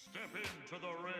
Step into the ring.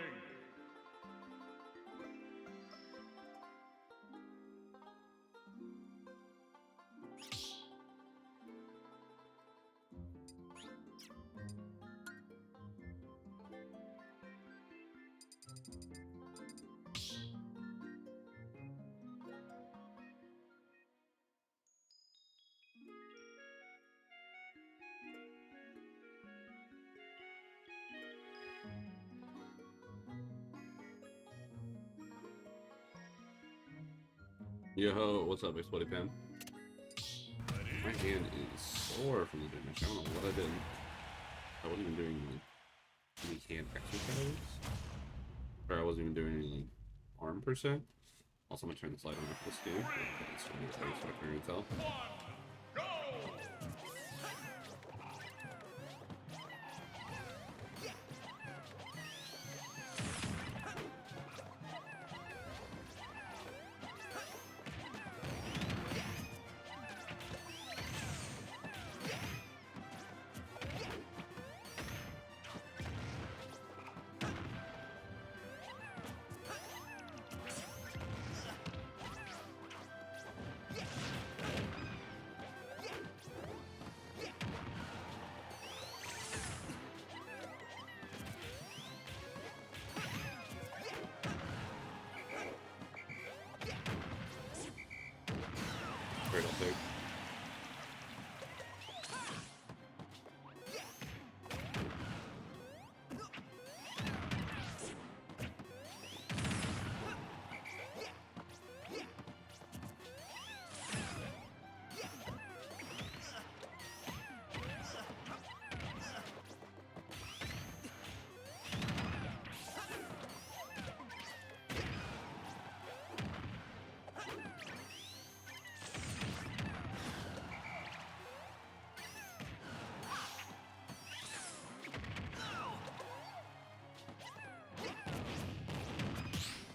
Yo, what's up, Exploding Pan? My hand is sore from the gym. I don't know what I did. I wasn't even doing like any hand exercises, or I wasn't even doing any like arm per se. Also, I'm gonna turn this light on after this game. It's really close, so I can't really tell. Great, I'll take.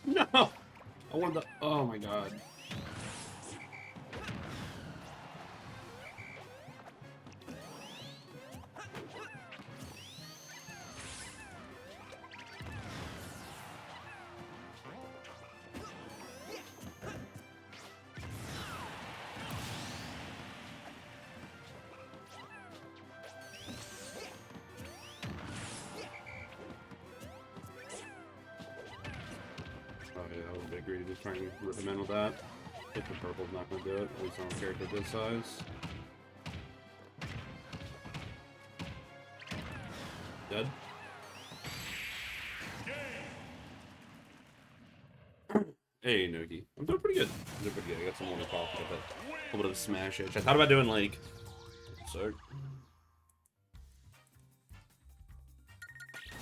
No! I wanted the. Oh my god. Oh yeah, I was a bit greedy just trying to rip him in with that. I think the purple's not gonna do it, at least on a character this size. Dead? Hey, Nogi. I'm doing pretty good. I'm doing pretty good. I got some more coffee, but a little bit of a smash itch. I thought about doing like. Sorry.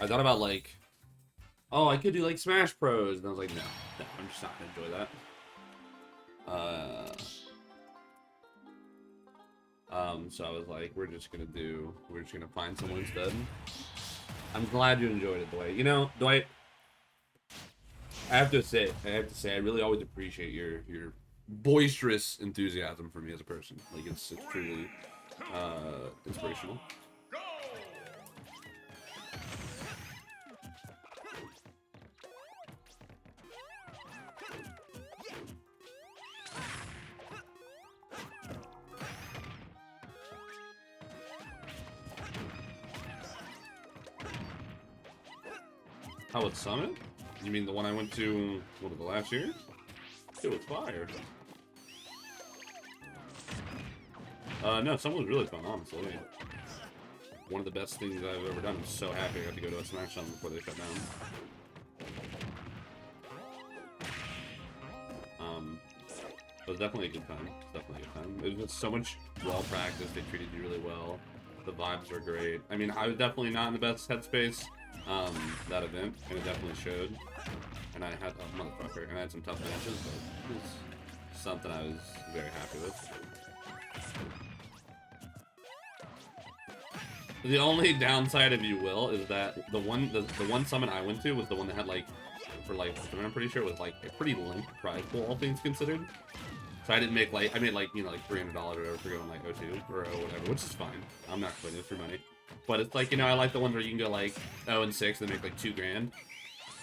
I thought about like. Oh, I could do like SmashPros, and I was like, no, I'm just not gonna enjoy that. So I was like, we're just gonna find someone instead. I'm glad you enjoyed it, Dwight. You know, Dwight, I have to say, I really always appreciate your boisterous enthusiasm for me as a person. Like, it's truly inspirational. How was Summit? You mean the one I went to, what, the last year? It was fire. No, Summit was really fun, honestly. One of the best things I've ever done. I'm so happy I got to go to a Smash Summit before they shut down. It was definitely a good time. It was just so much well practiced. They treated you really well. The vibes were great. I mean, I was definitely not in the best headspace that event, and it definitely showed. And I had motherfucker, and I had some tough matches, but it was something I was very happy with. The only downside, if you will, is that the one summon I went to was the one that had like, for like, I'm pretty sure it was like a pretty limp prize pool, all things considered. So I didn't make like, I made like, you know, like $300 or whatever for going like O2 or O whatever, which is fine. I'm not complaining, it's free money. But it's like, you know, I like the ones where you can go like 0-6 and make like $2 grand.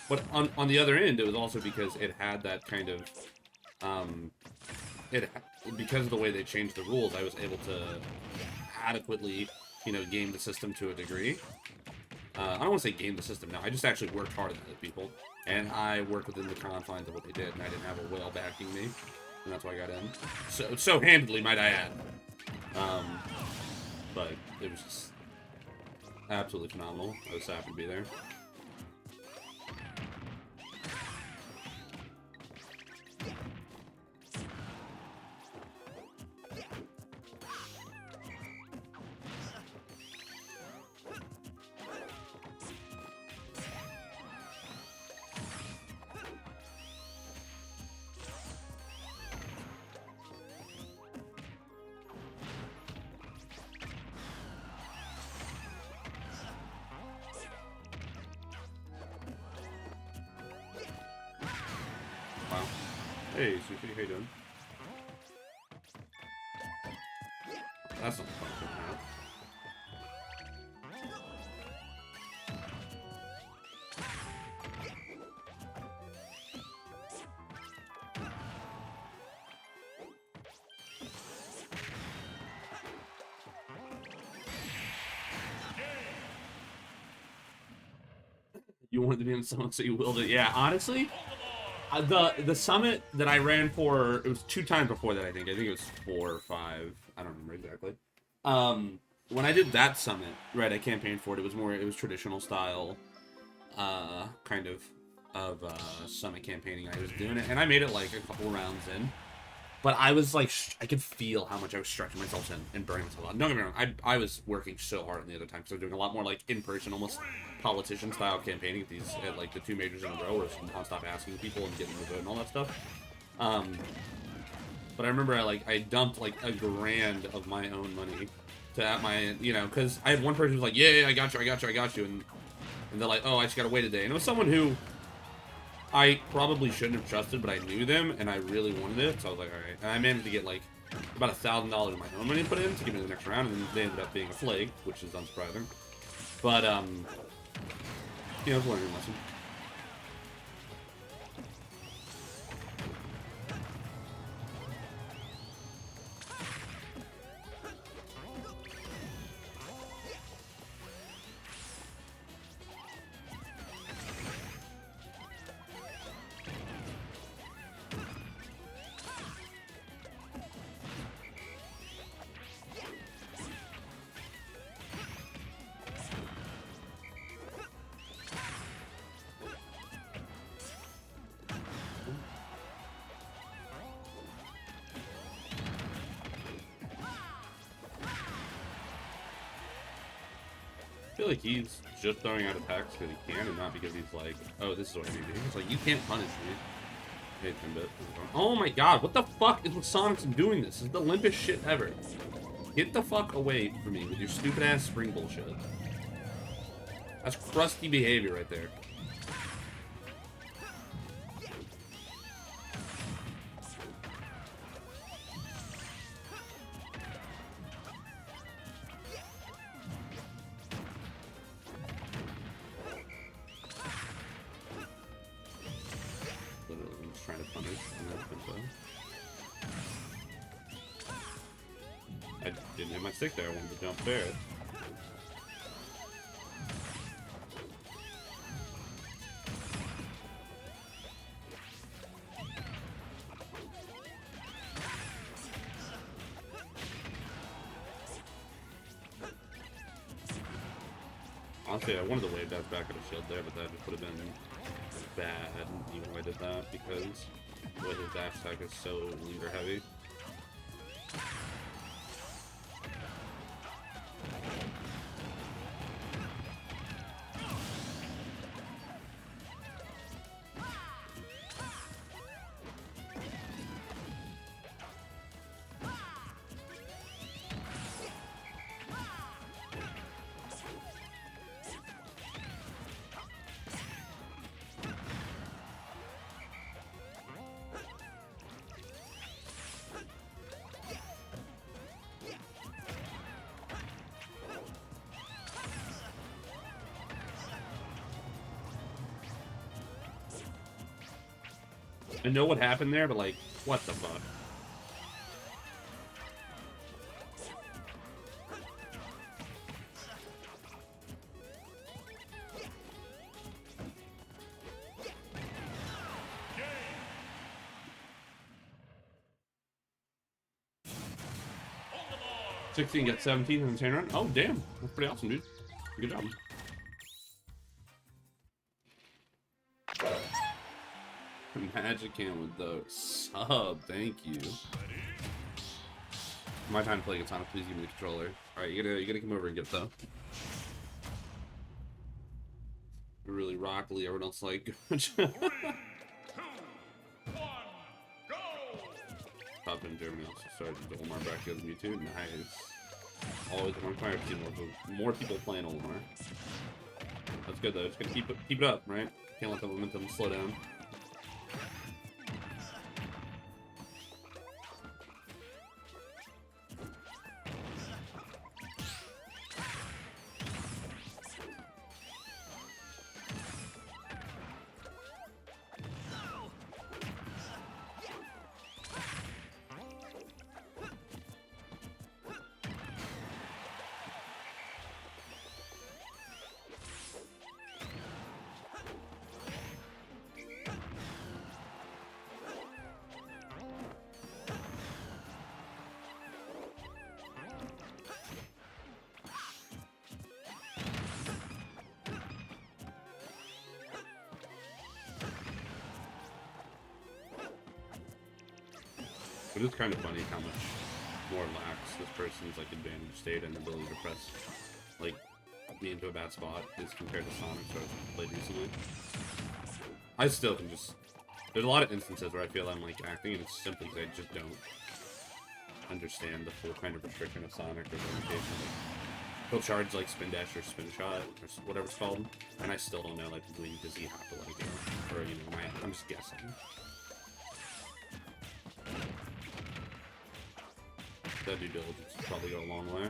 But on the other end, it was also because it had that kind of, because of the way they changed the rules, I was able to adequately, you know, game the system to a degree. I don't want to say game the system now. I just actually worked hard at it, people. And I worked within the confines of what they did, and I didn't have a whale backing me. And that's why I got in. So handedly, might I add. But it was just absolutely phenomenal. I was so happy to be there. Hey, Sushi, how you doing? That's not fun. You wanted to be in someone, so you willed it. Yeah, honestly, the summit that I ran for, it was 2 times before that, I think. I think it was 4 or 5. I don't remember exactly. When I did that summit, right, I campaigned for it. It was traditional style, kind of summit campaigning. I was doing it, and I made it like a couple rounds in. But I was like, I could feel how much I was stretching myself and burning myself out. Don't get me wrong, I was working so hard in the other time, so I was doing a lot more like in-person, almost politician-style campaigning at like the 2 majors in a row, where I'll stop asking people and getting the vote and all that stuff. But I remember I dumped like $1 grand of my own money to at my, you know, because I had one person who was like, yeah, I got you, and they're like, oh, I just gotta wait a day, and it was someone who I probably shouldn't have trusted, but I knew them, and I really wanted it, so I was like, alright. And I managed to get, like, about $1,000 of my own money put in to get me to the next round, and then they ended up being a flake, which is unsurprising. But, you know, it's a learning lesson. I feel like he's just throwing out attacks because he can, and not because he's like, oh, this is what I need to do. He's like, you can't punish me. Hey, Timbit. Oh my god, what the fuck is with Sonic's doing this? This is the limpest shit ever. Get the fuck away from me with your stupid ass spring bullshit. That's crusty behavior right there. Trying to punish, and that's been fun. I didn't hit my stick there, I wanted to jump there. Honestly, I wanted to wave that back at a shield there, but that just would have been bad, even though I did that, because the way his dash attack is so linger heavy. I know what happened there, but like, what the fuck? Olimar. 16 gets 17 in the chain run. Oh damn, that's pretty awesome, dude. Good job. Magic can with the sub, thank you. My time to play Katana, please give me the controller. Alright, you gotta come over and get though. Really rockly, everyone else like 3, 2, 1, go! Top in Germany also started the Olimar back as me too. Nice. Always one fire team more people playing Olimar. That's good though, just gotta keep it up, right? Can't let the momentum slow down. It is kind of funny how much more lax this person's like advantage state and ability to press like me into a bad spot is compared to Sonic, so I've played recently. I still can just there's a lot of instances where I feel I'm like acting and it's simply because I just don't understand the full kind of restriction of Sonic or limitation. Like, he'll charge like spin dash or spin shot or whatever it's called, and I still don't know like when does he have to let it go, or you know I'm just guessing. That due diligence will probably go a long way.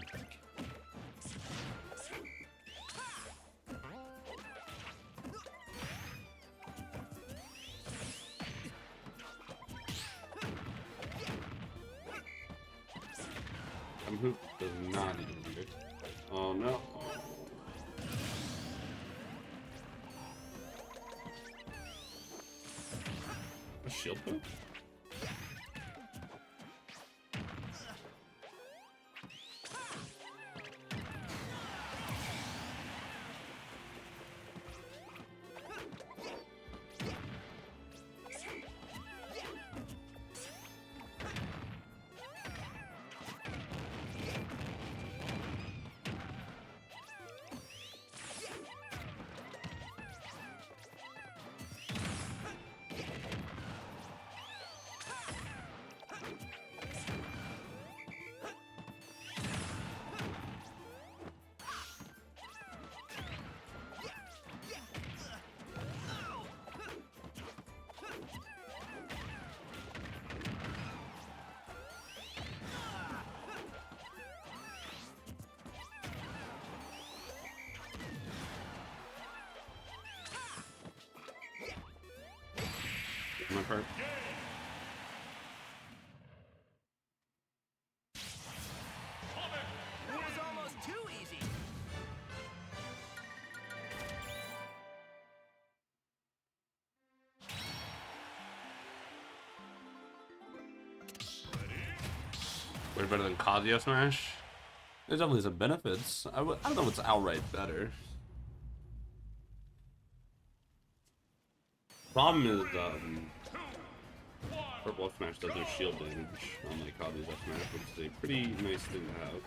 Hoop does not need to lead it. Oh no. A shield poke? My part. It was almost too easy. Way better than Kazuya Smash? There's definitely some benefits. I don't know if it's outright better. Problem is, Purple F Smash does no shield damage, unlike Kazuya's F Smash, which is a pretty nice thing to have.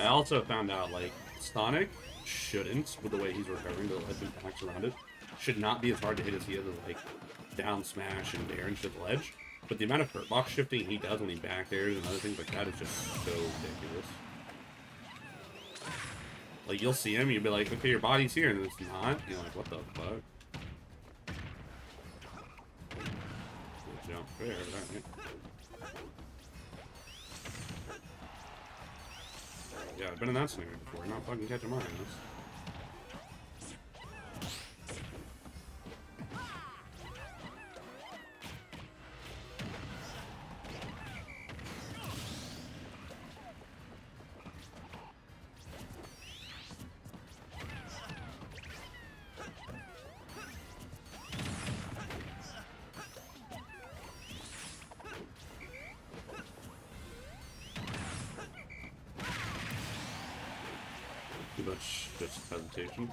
I also found out, like, Sonic shouldn't, with the way he's recovering, to let him packs around it. should not be as hard to hit as he is as, like, down smash and air and shit ledge. But the amount of hurt box shifting he does when he back airs and other things like that is just so ridiculous. Like, you'll see him, you'll be like, okay, your body's here, and it's not. And you're like, what the fuck? Good jump there, alright. Yeah, I've been in that scenario before. Not fucking catching my ass. Too much just hesitation.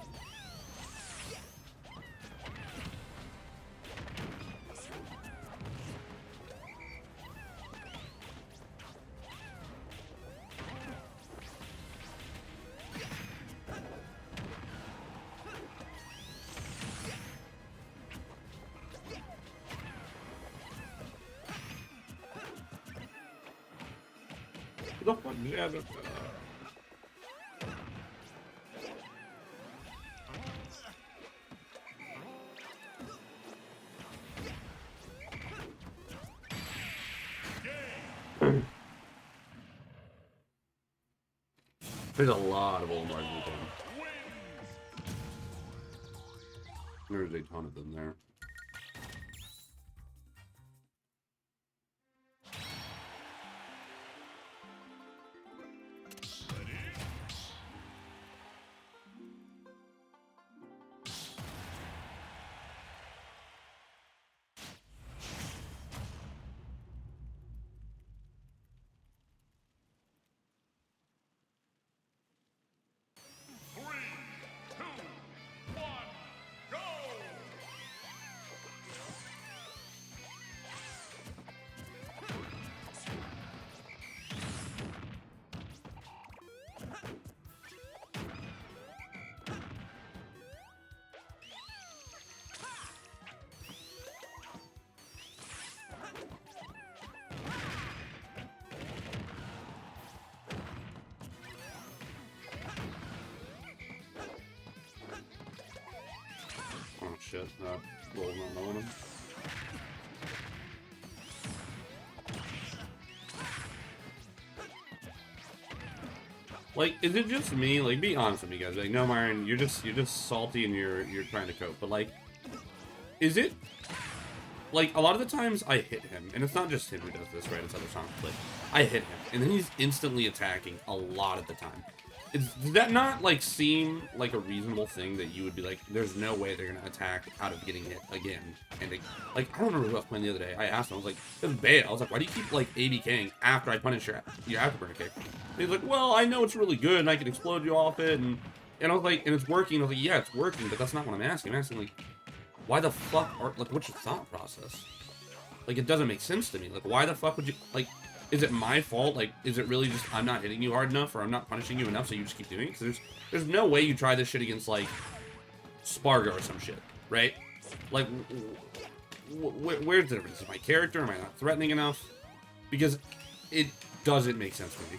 The fuck, yeah, there's a lot of Olimar in the game. There's a ton of them there. Oh shit, roll not knowing him. Like, is it just me? Like, be honest with me, guys. Like, no, Myran, you're just salty and you're trying to cope. But like, is it like a lot of the times I hit him, and it's not just him who does this, right? It's other songs. Like, I hit him, and then he's instantly attacking a lot of the time. Does that not like seem like a reasonable thing that you would be like, there's no way they're gonna attack out of getting hit again? And they, like, I don't remember who I was playing the other day. I asked him, I was like, it was Bale. I was like, why do you keep like ABKing after I punish your afterburner kick? And he's like, well, I know it's really good and I can explode you off it, and I was like, and it's working. I was like, yeah, it's working, but that's not what I'm asking. I'm asking, like, why the fuck are, like, what's your thought process? Like, it doesn't make sense to me. Like, why the fuck would you, like, is it my fault? Like, is it really just I'm not hitting you hard enough, or I'm not punishing you enough, so you just keep doing it? Because there's no way you try this shit against, like, Spargo or some shit, right? Like, where's the difference? Is my character? Am I not threatening enough? Because it doesn't make sense to me.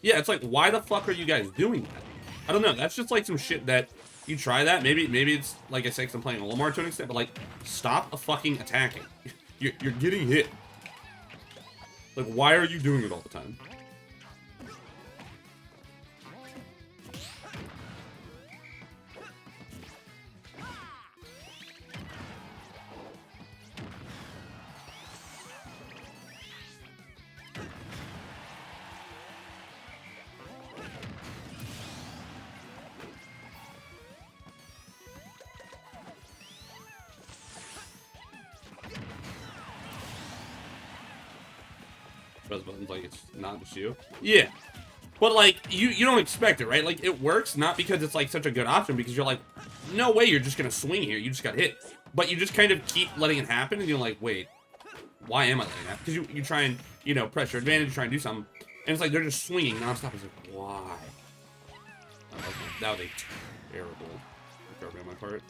Yeah, it's like, why the fuck are you guys doing that? I don't know. That's just like some shit that you try that. Maybe it's like I say, because I'm playing Olimar to an extent, but like, stop fucking attacking. You're getting hit. Like, why are you doing it all the time? Press buttons like it's not just you. Yeah. But, like, you don't expect it, right? Like, it works not because it's, like, such a good option, because you're like, no way you're just gonna swing here. You just got hit. But you just kind of keep letting it happen, and you're like, wait, why am I letting that? Because you try and, you know, press your advantage, try and do something, and it's like they're just swinging nonstop. It's like, why? Oh, that was a terrible recovery on my part.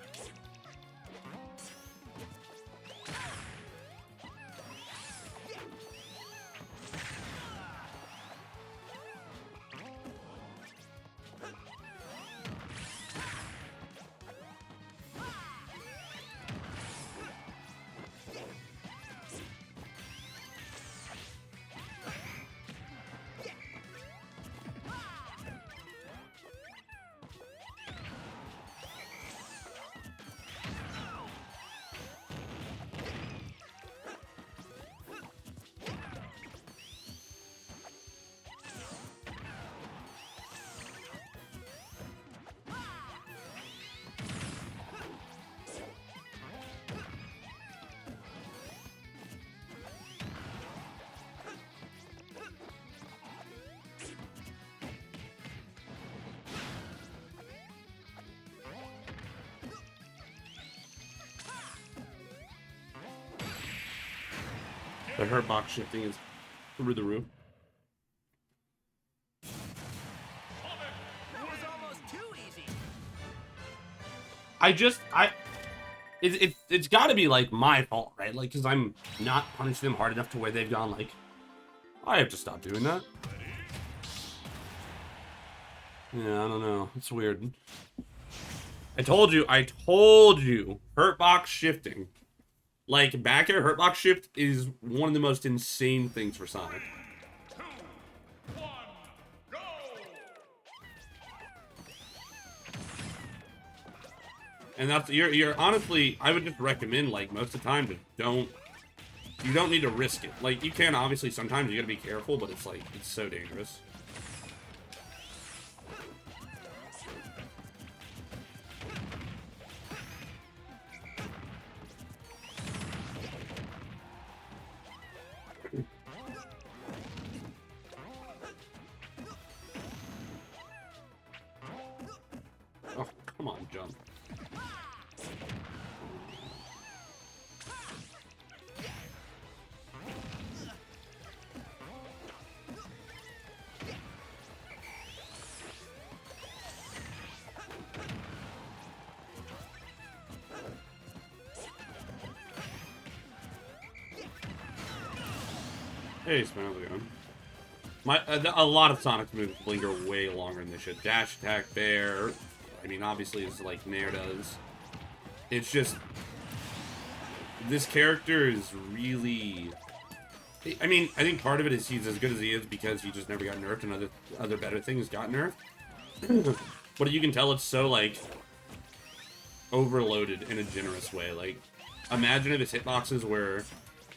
The hurt box shifting is through the roof. It was almost too easy. It's got to be like my fault, right? Like, because I'm not punishing them hard enough to where they've gone like, I have to stop doing that. Yeah, I don't know. It's weird. I told you. Hurt box shifting. Like, back air hurt box shift is one of the most insane things for Sonic. 2, 1, go! And that's, you're honestly, I would just recommend, like, most of the time, you don't need to risk it. Like, you can, obviously, sometimes you gotta be careful, but it's like, it's so dangerous. Oh, come on, jump. Hey, Span, how's it going? A lot of Sonic's moves linger way longer than they should. Dash attack, bear. I mean, obviously, it's like Nair does. It's just, this character is really. I mean, I think part of it is he's as good as he is because he just never got nerfed, and other better things got nerfed. But you can tell it's so like overloaded in a generous way. Like, imagine if his hitboxes were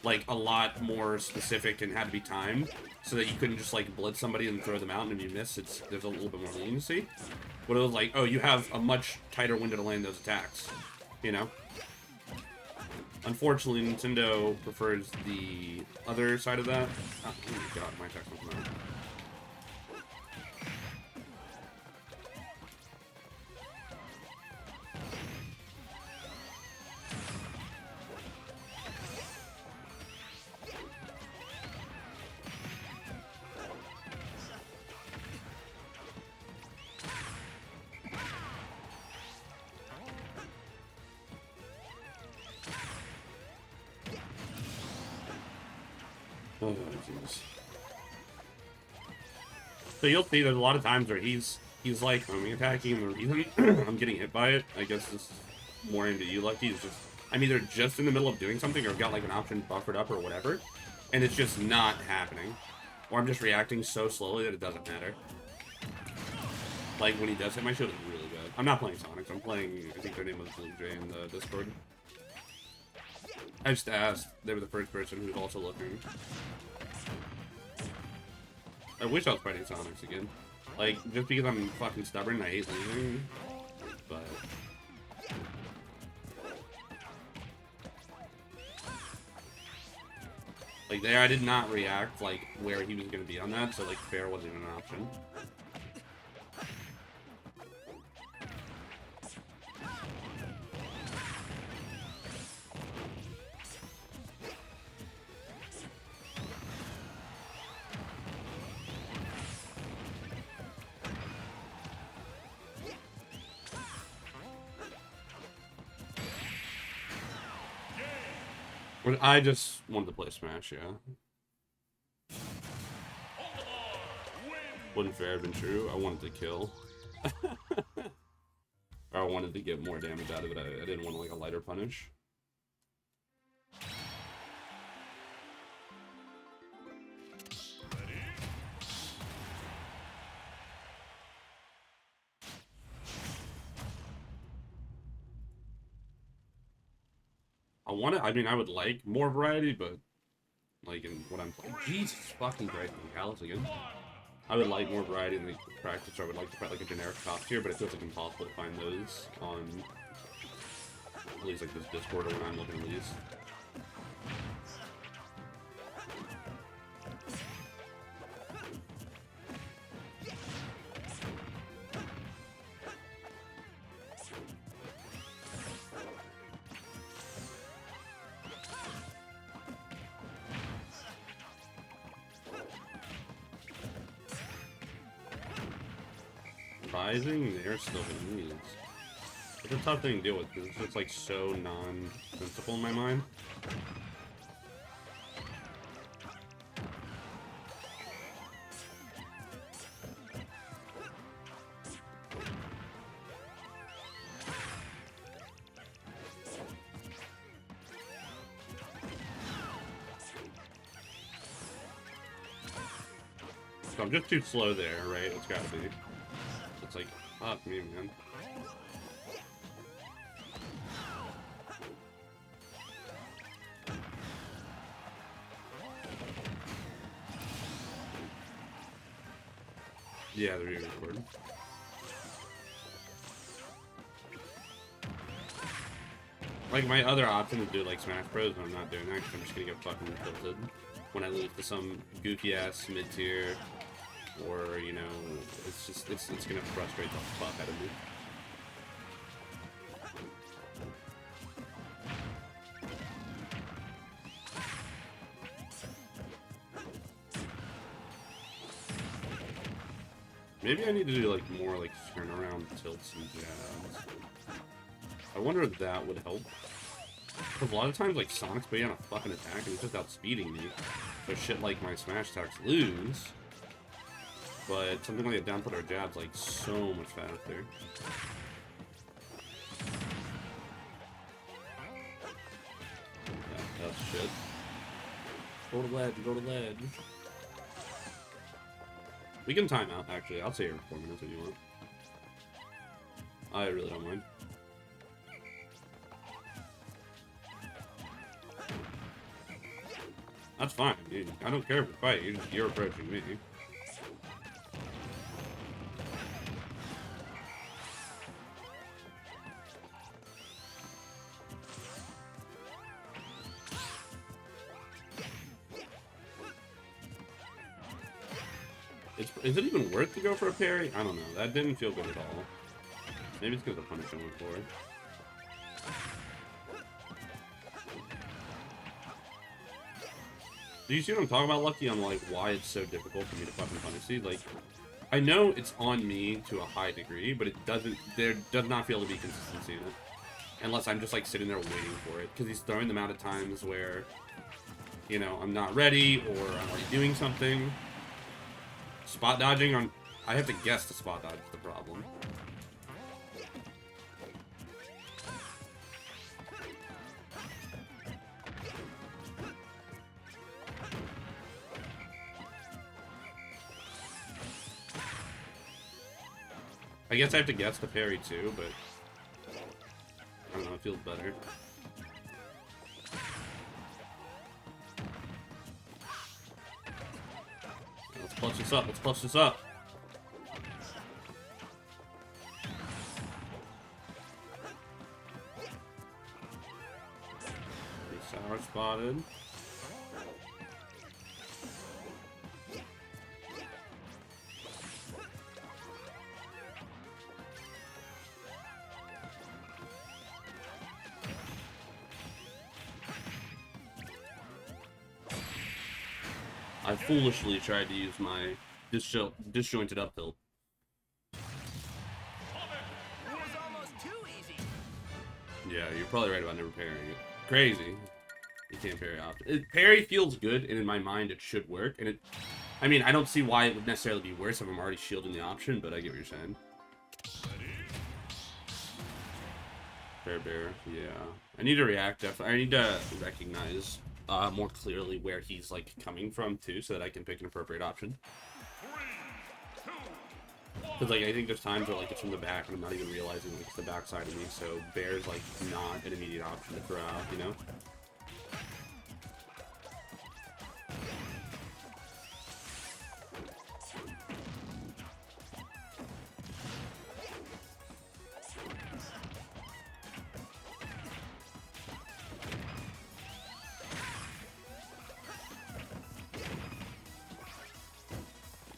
like a lot more specific and had to be timed, so that you couldn't just like blitz somebody and throw them out, and if you miss, there's a little bit more leniency. But it was like, oh, you have a much tighter window to land those attacks, you know? Unfortunately, Nintendo prefers the other side of that. Oh my god, my attack's not coming out. Oh, jeez. So you'll see there's a lot of times where he's like homing attacking, and the reason I'm getting hit by it, I guess this is more into you, Lucky, is just I'm either just in the middle of doing something or I've got like an option buffered up or whatever, and it's just not happening. Or I'm just reacting so slowly that it doesn't matter. Like when he does hit my shield, it's really good. I'm not playing Sonic, I'm playing, I think their name was Blue Jay in the Discord. I just asked, they were the first person who was also looking. I wish I was fighting Sonics again. Like, just because I'm fucking stubborn, I hate losing. But like, Like, there, I did not react, like, where he was gonna be on that, so, like, fair wasn't even an option. I just wanted to play Smash, yeah. Wouldn't fair have been true. I wanted to kill. Or I wanted to get more damage out of it. I didn't want, like, a lighter punish. I mean, I would like more variety, but, like, in what I'm playing. Jesus fucking Christ, Alice again. I would like more variety in the practice, or I would like to fight, like, a generic top tier, but it feels, like, impossible to find those on, at least, like, this Discord or when I'm looking at these. Rising, they're still gonna use. It's a tough thing to deal with because it's just like so non-sensible in my mind. So I'm just too slow there, right? It's gotta be. It's like, fuck me, man. Yeah, they're re-recording. Like, my other option is do, like, SmashPros, but I'm not doing that because I'm just gonna get fucking tilted when I lose to some goofy-ass mid-tier, or, you know, it's just, it's gonna frustrate the fuck out of me. Maybe I need to do, like, more, like, turnaround tilts and jabs. I wonder if that would help. Because a lot of times, like, Sonic's putting on a fucking attack and he's just outspeeding me. So shit like my smash attacks lose. But something like a down or jab's, like, so much faster. Yeah, that's shit. Go to ledge, go to ledge. We can time out, actually. I'll say here 4 minutes if you want. I really don't mind. That's fine, dude. I don't care if we fight. You're approaching me. Is it even worth to go for a parry? I don't know. That didn't feel good at all. Maybe it's because of the punish I went for. Do you see what I'm talking about, Lucky, on, like, why it's so difficult for me to fucking punish these? Like, I know it's on me to a high degree, but it doesn't, there does not feel to be consistency in it. Unless I'm just, like, sitting there waiting for it. Because he's throwing them out at times where, you know, I'm not ready, or I'm already doing something. Spot dodging on... I have to guess the spot dodge is the problem. I guess I have to guess the parry too, but... I don't know, it feels better. Let's clutch this up, let's clutch this up. Sour spotted. I foolishly tried to use my disjointed up tilt. It was almost too easy. Yeah, you're probably right about never parrying it. Crazy. You can't parry option. Parry feels good, and in my mind it should work. And I mean, I don't see why it would necessarily be worse if I'm already shielding the option, but I get what you're saying. Bear, yeah. I need to react, definitely. I need to recognize more clearly where he's, like, coming from, too, so that I can pick an appropriate option. Because, like, I think there's times where, like, it's from the back, and I'm not even realizing, like, it's the backside of me, so Bear's, like, not an immediate option to throw out, you know?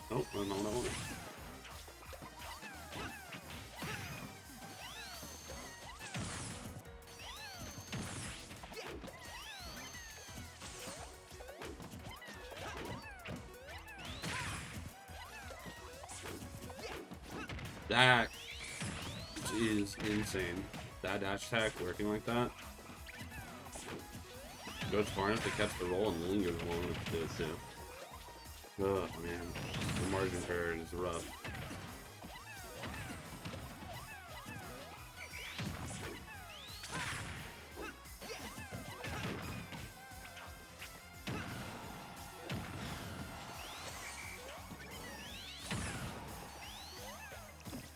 Oh, no. That is insane. That dash attack working like that. Goes far enough to catch the roll and lingers long enough to do it too. Oh man, the margin for error is rough.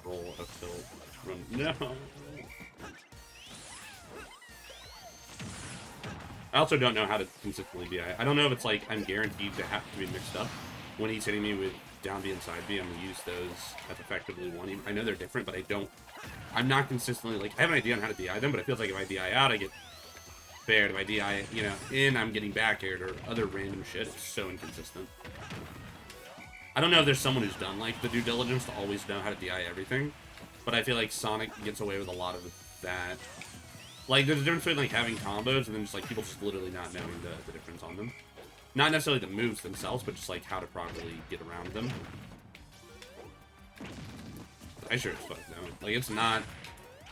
Roll up tilt. Run. No. I also don't know how to consistently be. I don't know if it's like I'm guaranteed to have to be mixed up. When he's hitting me with down B and side B, I'm gonna use those as effectively one. I know they're different, but I'm not consistently, like, I have an idea on how to DI them, but it feels like if I DI out, I get bared. If I DI, you know, in, I'm getting back aired or other random shit. It's so inconsistent. I don't know if there's someone who's done, like, the due diligence to always know how to DI everything, but I feel like Sonic gets away with a lot of that. Like, there's a difference between, like, having combos and then just, like, people just literally not knowing the difference on them. Not necessarily the moves themselves, but just, like, how to properly get around them. I sure as fuck don't. Like, it's not...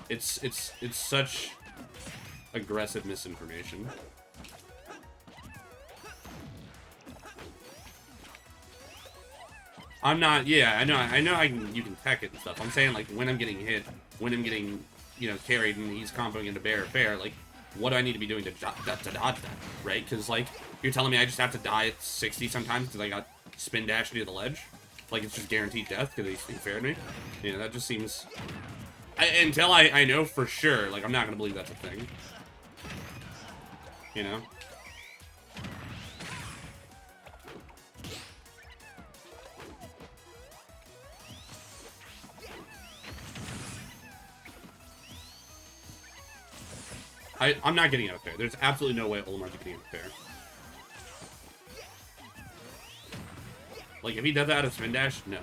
It's such aggressive misinformation. I'm not... Yeah, I know you can tech it and stuff. I'm saying, like, when I'm getting hit, when I'm getting, you know, carried and he's comboing into fair, like, what do I need to be doing to dodge that, right? Because, like, you're telling me I just have to die at 60 sometimes because I got spin dashed into the ledge? Like, it's just guaranteed death because he fared me? You know, that just seems... until I know for sure, like, I'm not going to believe that's a thing. You know? I'm not getting out of fair. There's absolutely no way Olimar's getting out of fair. Like, if he does that out of spin dash, no.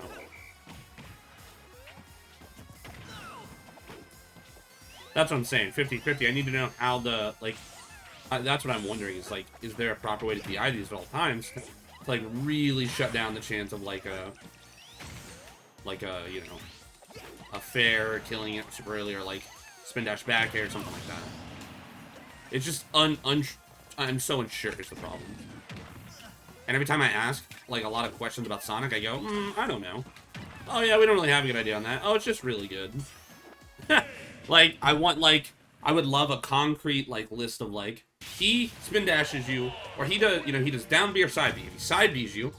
That's what I'm saying. 50-50. I need to know how the, like... that's what I'm wondering, is, like, is there a proper way to DI these at all times to, like, really shut down the chance of, like, a, you know, a fair killing it super early, or, like, spin dash back air or something like that. It's just I'm so unsure is the problem. And every time I ask, like, a lot of questions about Sonic, I go, I don't know. Oh, yeah, we don't really have a good idea on that. Oh, it's just really good. Like, I would love a concrete, like, list of, like, he spin dashes you, or he does, you know, he does down B or side B. If he side B's you,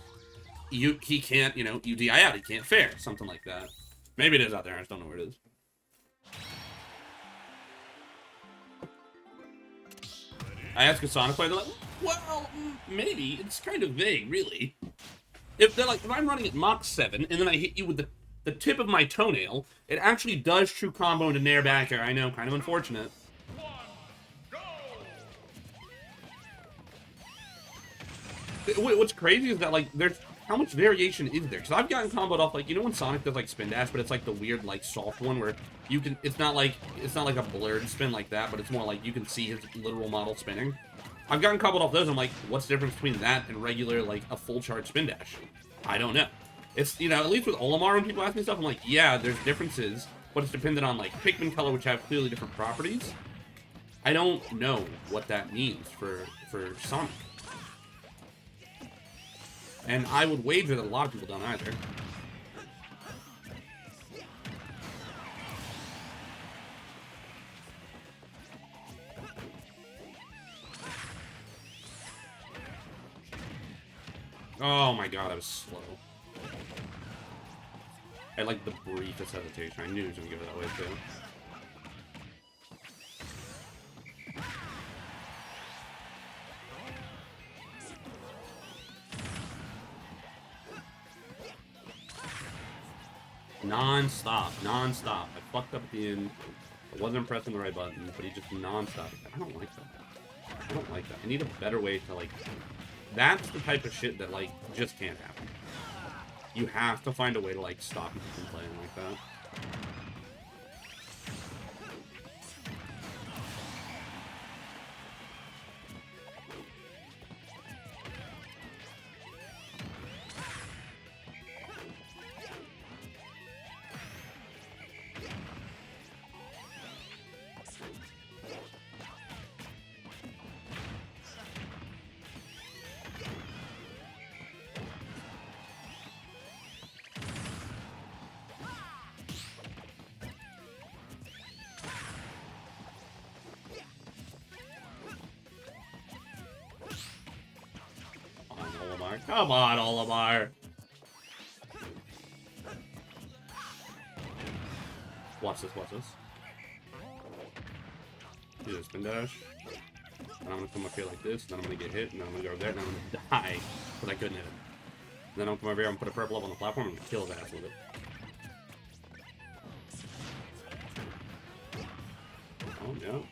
he can't, you know, you DI out, he can't fair. Something like that. Maybe it is out there, I just don't know where it is. I asked a Sonic player, they're like, well, maybe. It's kind of vague, really. If they're like, if I'm running at Mach 7, and then I hit you with the tip of my toenail, it actually does true combo into Nair back air. I know, kind of unfortunate. What's crazy is that, like, there's how much variation is there? Because I've gotten comboed off, like, you know when Sonic does, like, spin dash, but it's like the weird, like, soft one where you can, it's not like a blurred spin like that, but it's more like you can see his literal model spinning. I've gotten cobbled off those. I'm like, what's the difference between that and regular, like, a full charge spin dash? I don't know. It's, you know, at least with Olimar, when people ask me stuff, I'm like, yeah, there's differences, but it's dependent on, like, Pikmin color, which have clearly different properties. I don't know what that means for Sonic. And I would wager that a lot of people don't either. Oh my god, I was slow. I had like the briefest hesitation. I knew he was gonna give it that way too. Non-stop, non-stop. I fucked up at the end. I wasn't pressing the right button, but he just non-stop. I don't like that. I don't like that. I need a better way to, like... That's the type of shit that, like, just can't happen. You have to find a way to, like, stop people from playing like that. Come on, Olimar. Watch this, watch this. Do this spin dash. And I'm gonna come up here like this, and then I'm gonna get hit, and then I'm gonna go over there, and I'm gonna die. Because I couldn't hit him. And then I'm gonna come over here, I'm gonna put a purple up on the platform, and I'm gonna kill his ass with it. Oh, no.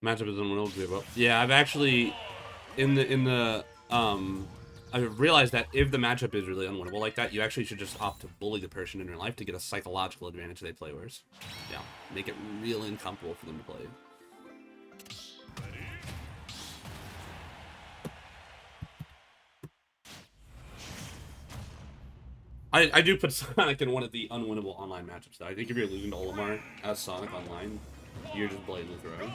Matchup is unreal to give up. Yeah, I've actually I've realized that if the matchup is really unwinnable like that, you actually should just opt to bully the person in your life to get a psychological advantage they play worse. Yeah, make it real uncomfortable for them to play. I do put Sonic in one of the unwinnable online matchups, though. I think if you're losing to Olimar as Sonic online, you're just blatantly throwing.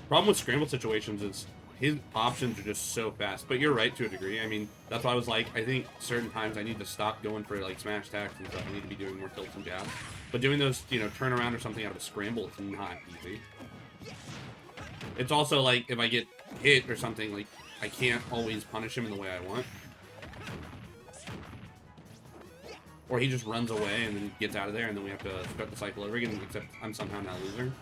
Problem with scramble situations is his options are just so fast. But you're right to a degree. I mean, that's why I was like, I think certain times I need to stop going for like smash attacks and stuff. I need to be doing more tilts and jabs. But doing those, you know, turn around or something out of a scramble, it's not easy. It's also like if I get hit or something, like I can't always punish him in the way I want. Or he just runs away and then gets out of there, and then we have to start the cycle over again, except I'm somehow now loser.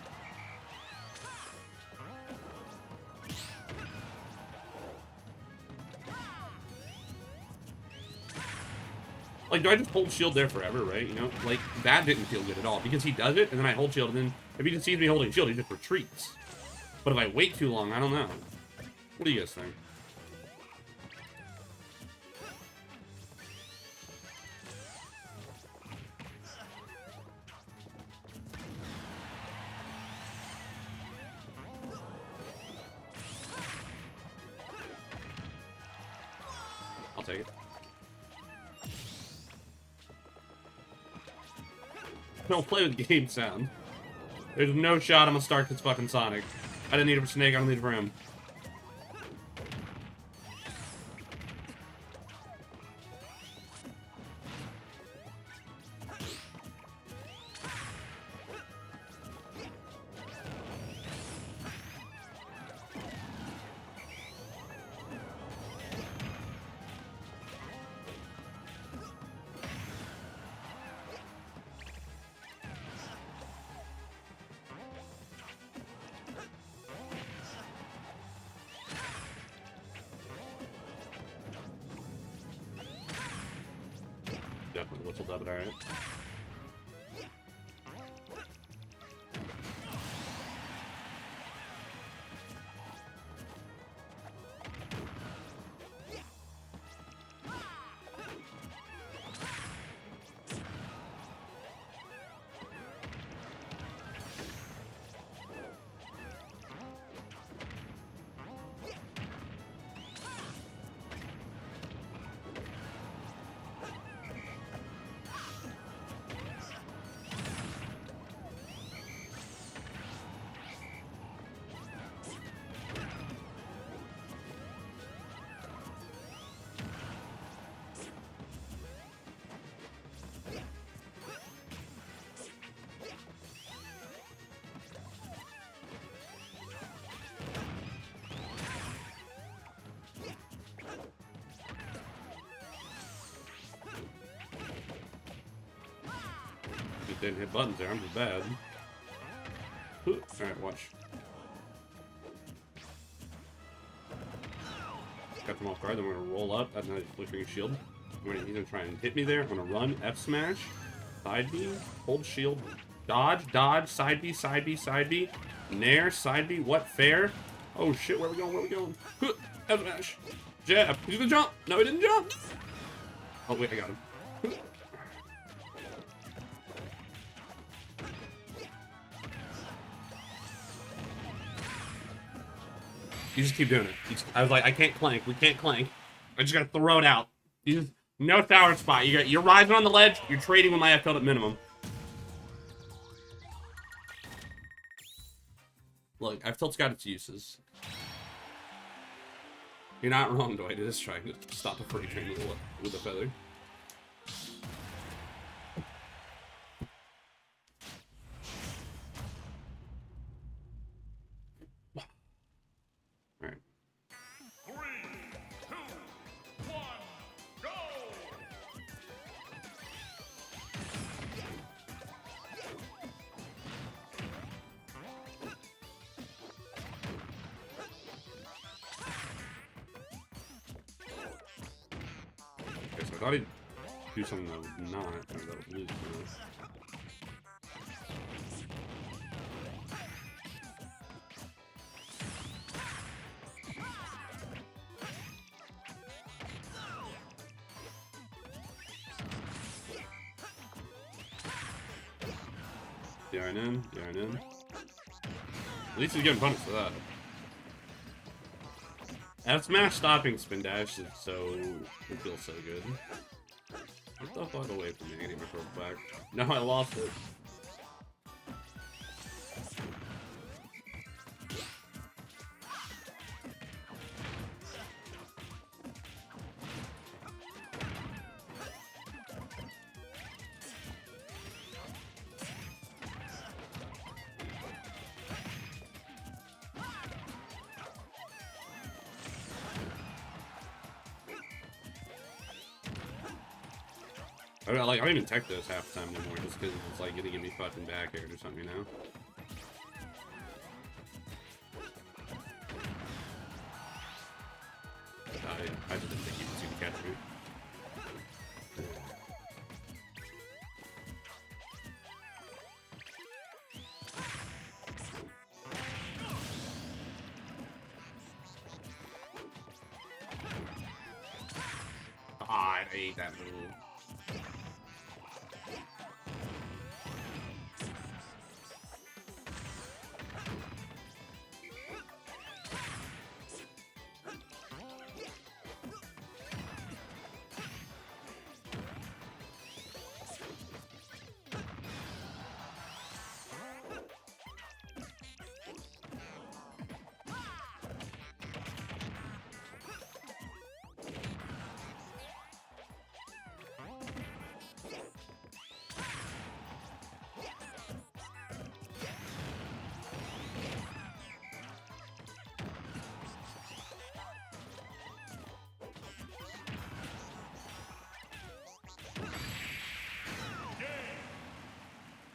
Like, do I just hold shield there forever, right? You know, like, that didn't feel good at all, because he does it, and then I hold shield, and then if he just sees me holding shield, he just retreats. But if I wait too long, I don't know. What do you guys think? I'll take it. Don't play with game sound. There's no shot I'm gonna start this fucking Sonic. I didn't need it for Snake, I don't need it for him. Definitely whistled up, but alright. didn't hit buttons there. I'm just bad. Alright, watch. Got them off guard. Then we're gonna roll up. That's not flickering shield. He's gonna try and hit me there. I'm gonna run. F smash. Side B. Hold shield. Dodge. Dodge. Side B. Side B. Side B. Nair. Side B. What? Fair. Oh shit. Where are we going? Where are we going? F smash. Jab. He's gonna jump. No, he didn't jump. Oh wait, I got him. You just keep doing it. I was like, I can't clank. We can't clank. I just gotta throw it out. You just, no tower spot. You're rising on the ledge. You're trading with my FL at minimum. Look, FTL's got its uses. You're not wrong, Dwight. It is trying to stop a free train with a feather. Alright. 3, 2, 1, go! Okay, so I thought he'd do something that would not, or that would lose for us. Yarn in, yarn in. At least he's getting punished for that. F smash stopping spin dash is so, it feels so good. Get the fuck away from me, I need my throw back. No, I lost it. I don't even tech those half the time anymore, just because it's like gonna give me fucking back air or something, you know? I just didn't think you could catch me. Ah, I hate that move.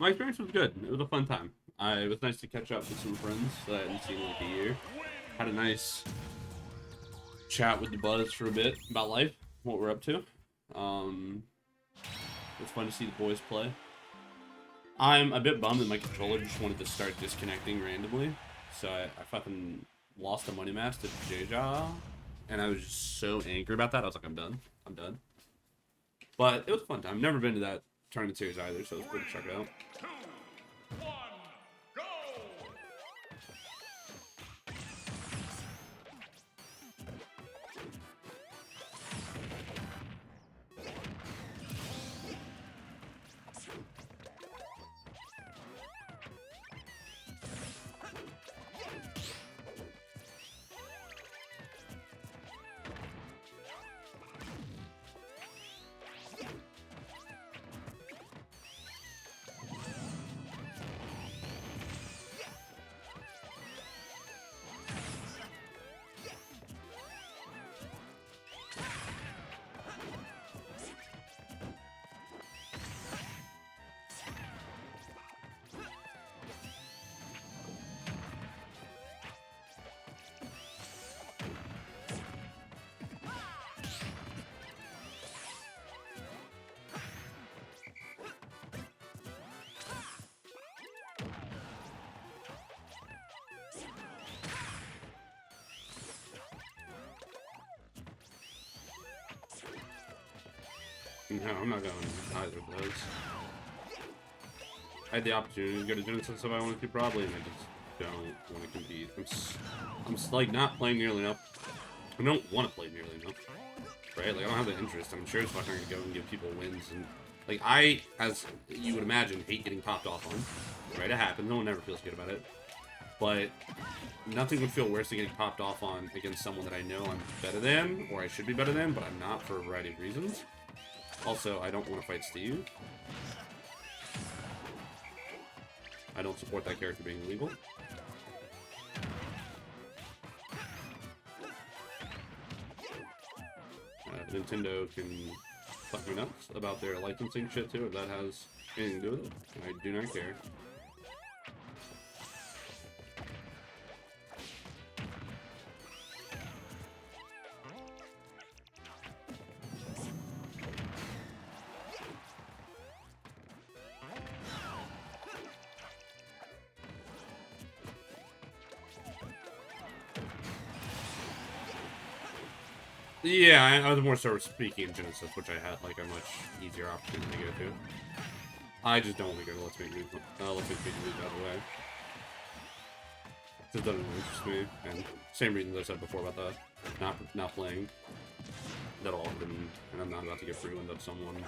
My experience was good. It was a fun time. It was nice to catch up with some friends that I hadn't seen in like a year. Had a nice chat with the buzz for a bit about life, what we're up to. It was fun to see the boys play. I'm a bit bummed that my controller just wanted to start disconnecting randomly. So I fucking lost a money match to J-Jaw. And I was just so angry about that. I was like, I'm done. I'm done. But it was a fun time. I've never been to that tournament series either, so it's good to check it out. 2, 1, go! No, I'm not going either of those. I had the opportunity to go to Genesis if I wanted to, probably, and I just don't want to compete. I'm like not playing nearly enough. I don't want to play nearly enough, right? Like I don't have the interest. I'm sure it's fucking gonna go and give people wins, and like I, as you would imagine, hate getting popped off on. Right, it happens. No one ever feels good about it. But nothing would feel worse than getting popped off on against someone that I know I'm better than, or I should be better than, but I'm not for a variety of reasons. Also, I don't want to fight Steve. I don't support that character being illegal. Nintendo can fuck me nuts about their licensing shit too, if that has anything to do with it. I do not care. Yeah, I was more so speaking in Genesis, which I had like a much easier opportunity to go to. I just don't want to go to Let's Make Moves out of the way. Just doesn't really interest me, and same reasons I said before about the not playing. That all of them, and I'm not about to get ruined of someone.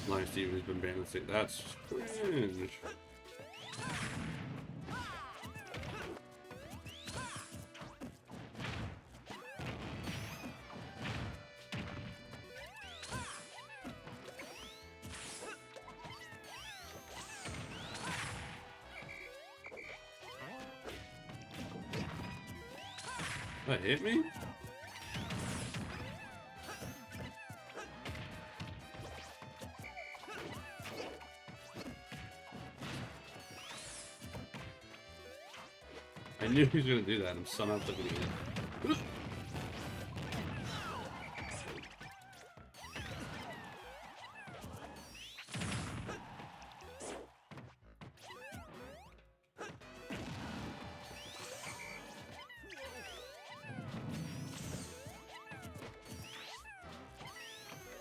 Lion Steve has been banned. That's cringe. That hit me? I knew he was gonna do that. I'm somehow looking at it.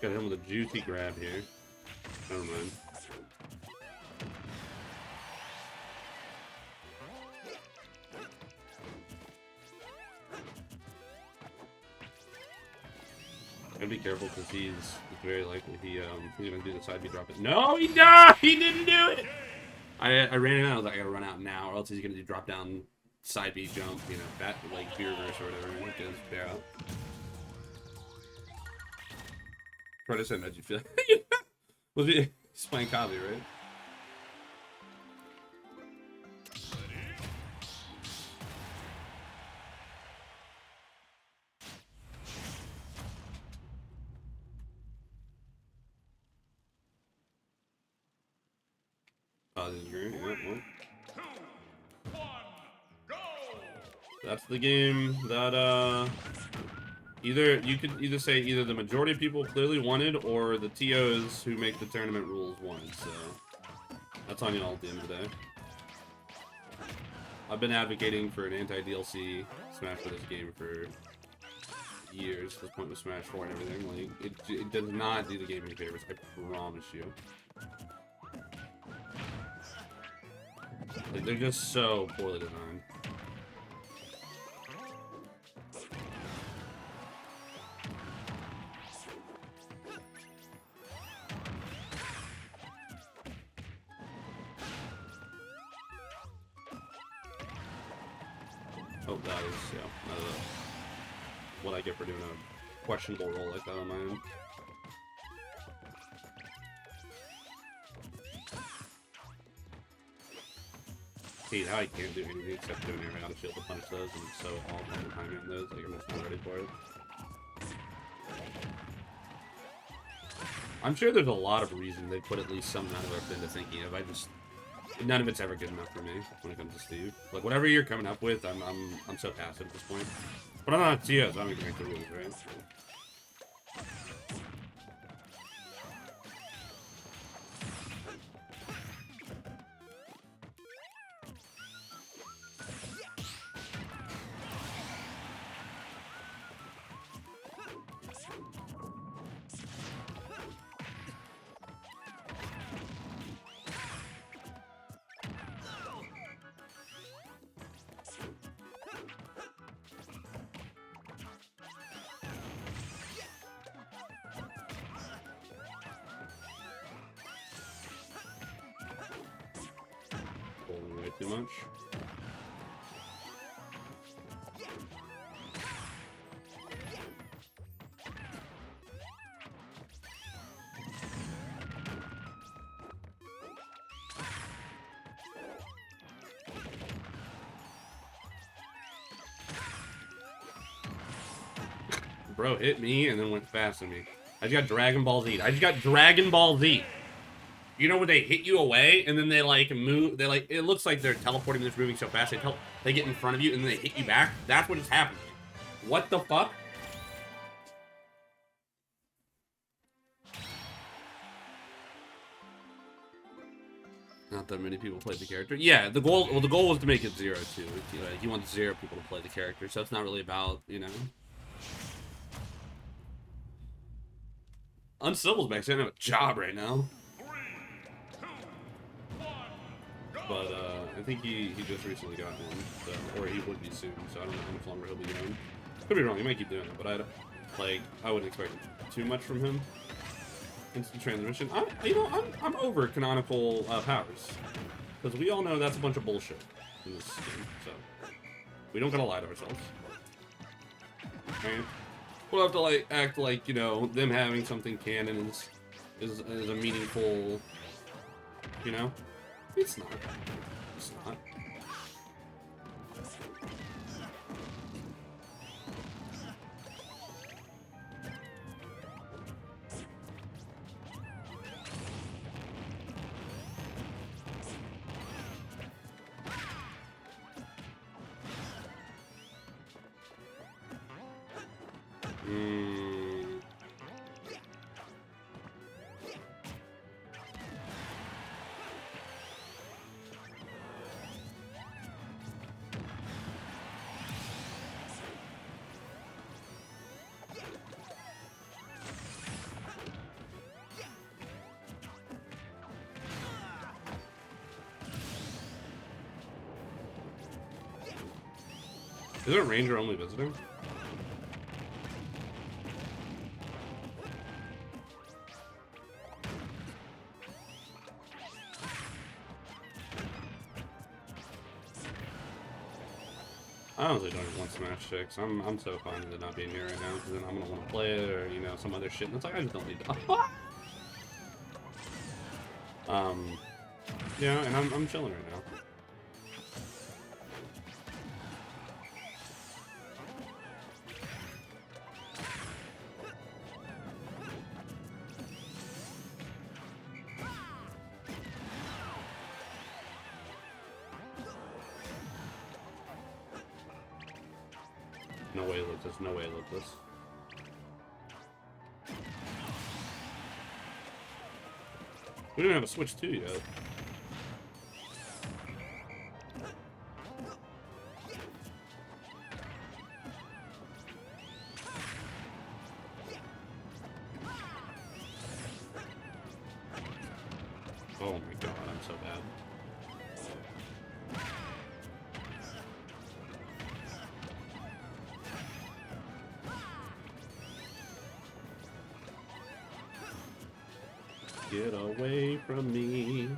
Got him with a juicy grab here. Never mind. Gotta be careful because it's very likely he's gonna do the side B drop it. No, he didn't do it. I ran it out. I was like, I gotta run out now, or else he's gonna do drop down side B jump, you know, bat like beer reverse or whatever, and it goes fair out. Try to say how'd you feel? Was he? He's playing Kazi, right? Oh, this is great. Yeah, well. 2, 1, go! That's the game that you could either say either the majority of people clearly wanted or the TOs who make the tournament rules wanted, so that's on y'all at the end of the day. I've been advocating for an anti-DLC Smash Bros. Game for years, to the point with Smash 4 and everything. Like, it does not do the game any favors, I promise you. Like, they're just so poorly designed. Oh, that is, yeah, what I get for doing a questionable roll like that on my own. Hate how I can't do anything except doing air out of shield to punish those, and it's so awful in timing those, like I'm just not ready for it. I'm sure there's a lot of reasons they put at least some amount of effort into thinking of. None of it's ever good enough for me when it comes to Steve. Like, whatever you're coming up with, I'm so passive at this point. But I'm not a TO, so I'm gonna make the rules, right? too much. Bro hit me and then went fast on me. I just got Dragon Ball Z. I just got Dragon Ball Z. You know when they hit you away and then they like move, they like, it looks like they're teleporting, they're just moving so fast, they get in front of you and then they hit you back? That's what just happened. What the fuck? Not that many people played the character. Yeah, the goal was to make it 0 too. He wants 0 people to play the character, so it's not really about, you know. Uncivil's back, so I don't have a job right now. 3, 2, 1, go! But I think he just recently got one, so, or he would be soon. So I don't know how much longer he'll be going. Could be wrong. He might keep doing it, but I wouldn't expect too much from him. Instant transmission. I'm over canonical powers, because we all know that's a bunch of bullshit in this game. So we don't gotta lie to ourselves. Right? We'll have to like act like, you know, them having something canon is a meaningful, you know? It's not. It's not. Is it Ranger only visiting? I honestly don't want Smash 6. I'm so fine with it not being here right now, because then I'm gonna want to play it or, you know, some other shit, and it's like I just don't need to. Yeah, and I'm chilling right now. No way I look this. No way I look this. We don't have a Switch 2 yet. Oh my god, I'm so bad. Get away from me.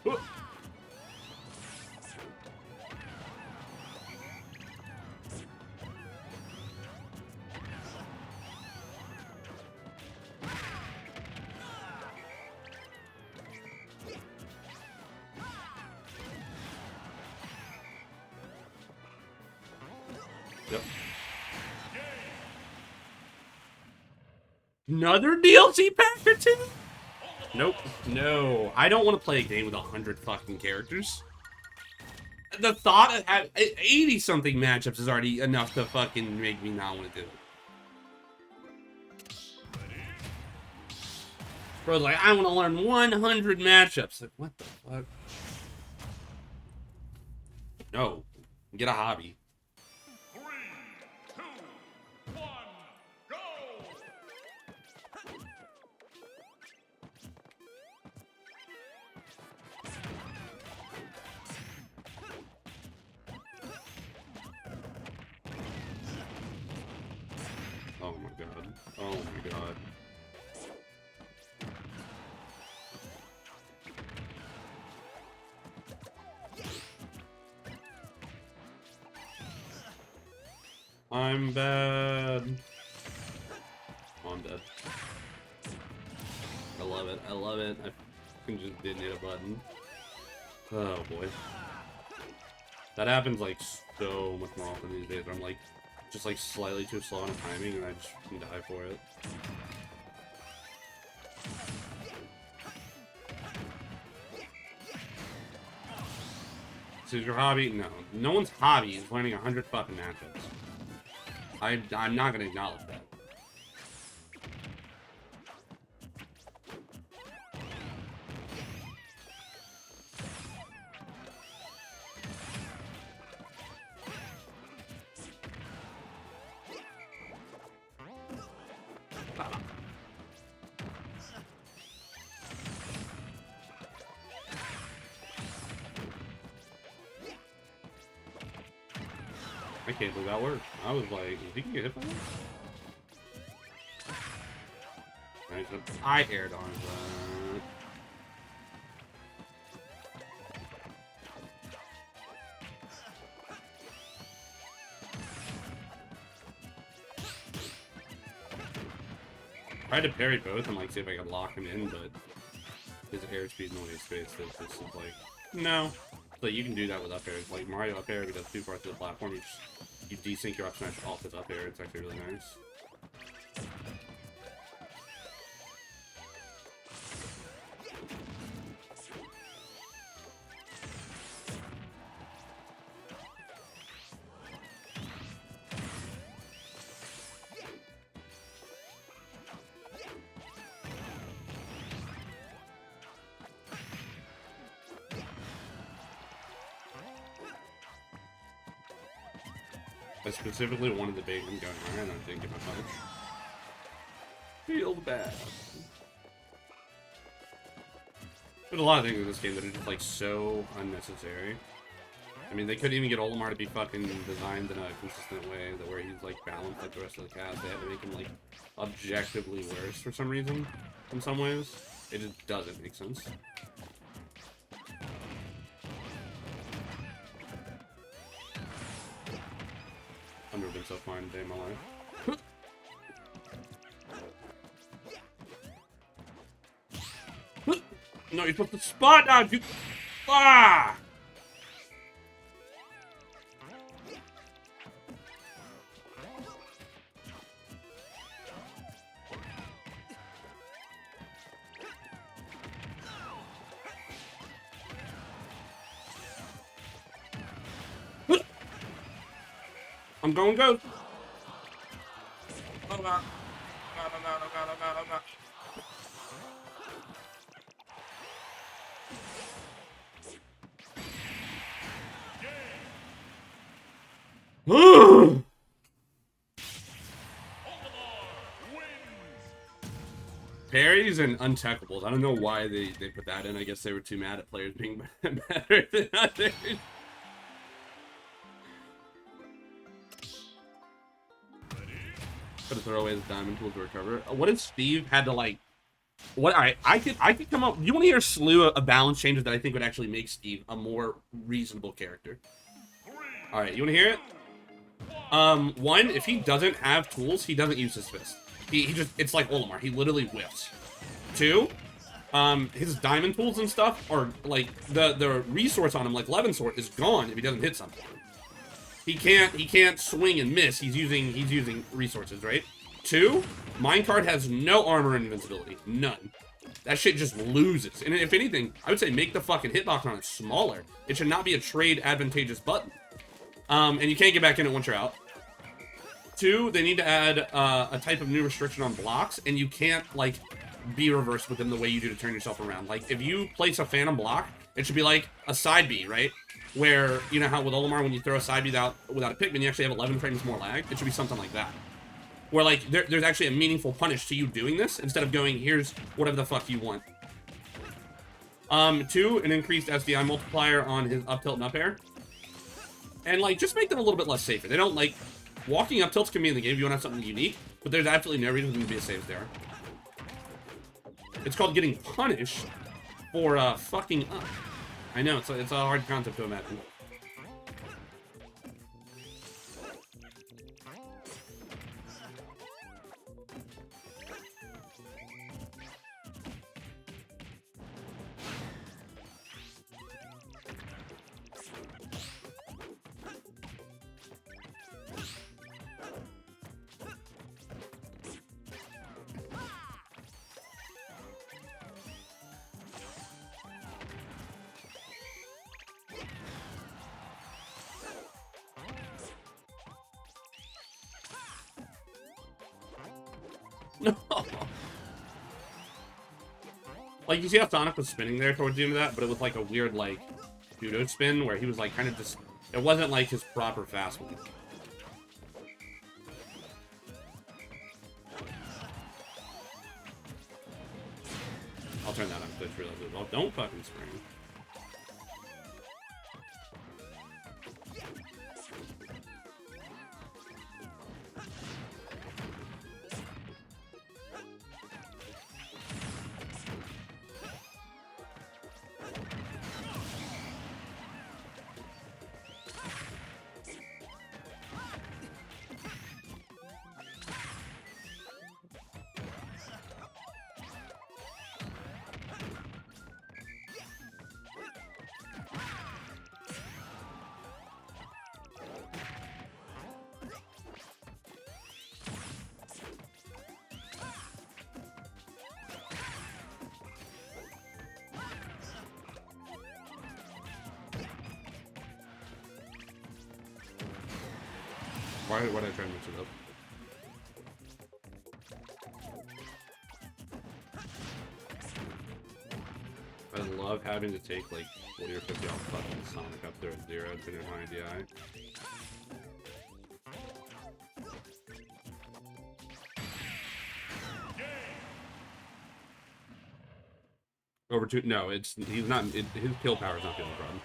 Whoop. Yep. Another DLC pack or two? Nope. No. I don't want to play a game with 100 fucking characters. The thought of having 80-something matchups is already enough to fucking make me not want to do it. Bro's like, I want to learn 100 matchups. Like, what the fuck? No. Get a hobby. 3, 2, 1, go! Oh my god. I'm bad. Oh, I'm dead. I love it. I love it. I just didn't hit a button. Oh boy. That happens like so much more often these days where I'm like just like slightly too slow on timing and I just die for it. This is your hobby? No. No one's hobby is learning 100 fucking matchups. I'm not gonna acknowledge that. I can't believe that worked. I was like, is he gonna get hit by this? Nice. I aired on that. I tried to parry both and like see if I could lock him in, but his airspeed and the way his space is like, no. Like you can do that with up air. Like Mario up air, if he does too far to the platform, you desync your up smash off his up air. It's actually really nice. I specifically wanted to bait him going higher and I didn't get my punch. Feel bad. There's a lot of things in this game that are just like so unnecessary. I mean, they couldn't even get Olimar to be fucking designed in a consistent way that where he's like balanced like the rest of the cast. They had to make him like objectively worse for some reason. In some ways, it just doesn't make sense. I've never been so fine a day in my life. No, you're supposed to spot dodge, you. Ah! I'm going ghost. Oh god. Oh god, oh god, oh god, oh god, oh god. Parries and untackleables. I don't know why they put that in. I guess they were too mad at players being better than others. Gotta throw away the diamond tools to recover. What if Steve had to like? What? All right, I could come up. You want to hear a slew of balance changes that I think would actually make Steve a more reasonable character? All right, you want to hear it? One, if he doesn't have tools, he doesn't use his fist. He just, it's like Olimar. He literally whiffs. Two, his diamond tools and stuff are like the resource on him, like Levin Sword, is gone if he doesn't hit something. He can't swing and miss. He's using resources, right? Two, Minecart has no armor and invincibility. None. That shit just loses. And if anything, I would say make the fucking hitbox on it smaller. It should not be a trade advantageous button. And you can't get back in it once you're out. Two, they need to add a type of new restriction on blocks, and you can't like be reversed within the way you do to turn yourself around. Like if you place a phantom block, it should be like a side B, right? Where, you know how with Olimar, when you throw a side B without a Pikmin, you actually have 11 frames more lag? It should be something like that. Where, like, there's actually a meaningful punish to you doing this, instead of going, here's whatever the fuck you want. Two, an increased SDI multiplier on his up tilt and up air. And, like, just make them a little bit less safer. They don't, like, Walking up tilts can be in the game if you want to have something unique, but there's absolutely no reason to be a save there. It's called getting punished for fucking up. I know, it's a hard concept to imagine. No. Like, you see how Sonic was spinning there towards the end of that, but it was like a weird, like, judo spin where he was, like, kind of just... It wasn't, like, his proper fast one. I'll turn that on, because I realized it. Well, don't fucking spring. Why did I try to mix it up? I love having to take like 40 or 50 off fucking Sonic up there at 0 to my DI. Over 2? No, he's not. His kill power is not the only problem.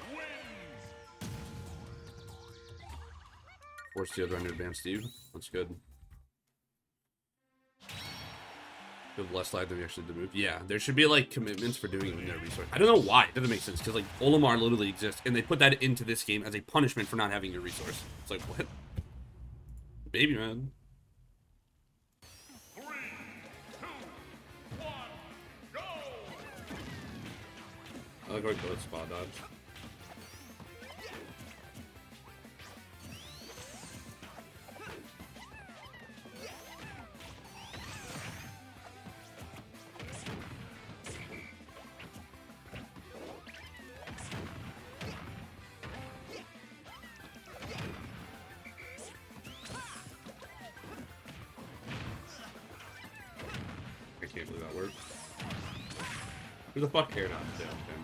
Force the other end to advance Steve. That's good. You have less lag than you actually did move. Yeah, there should be like commitments for doing it with no resource. I don't know why. It doesn't make sense because like Olimar literally exists, and they put that into this game as a punishment for not having your resource. It's like what? Baby man. 3, 2, 1, go! I like how he both spot dodge. I can't believe that worked. Who the fuck cared on down, man?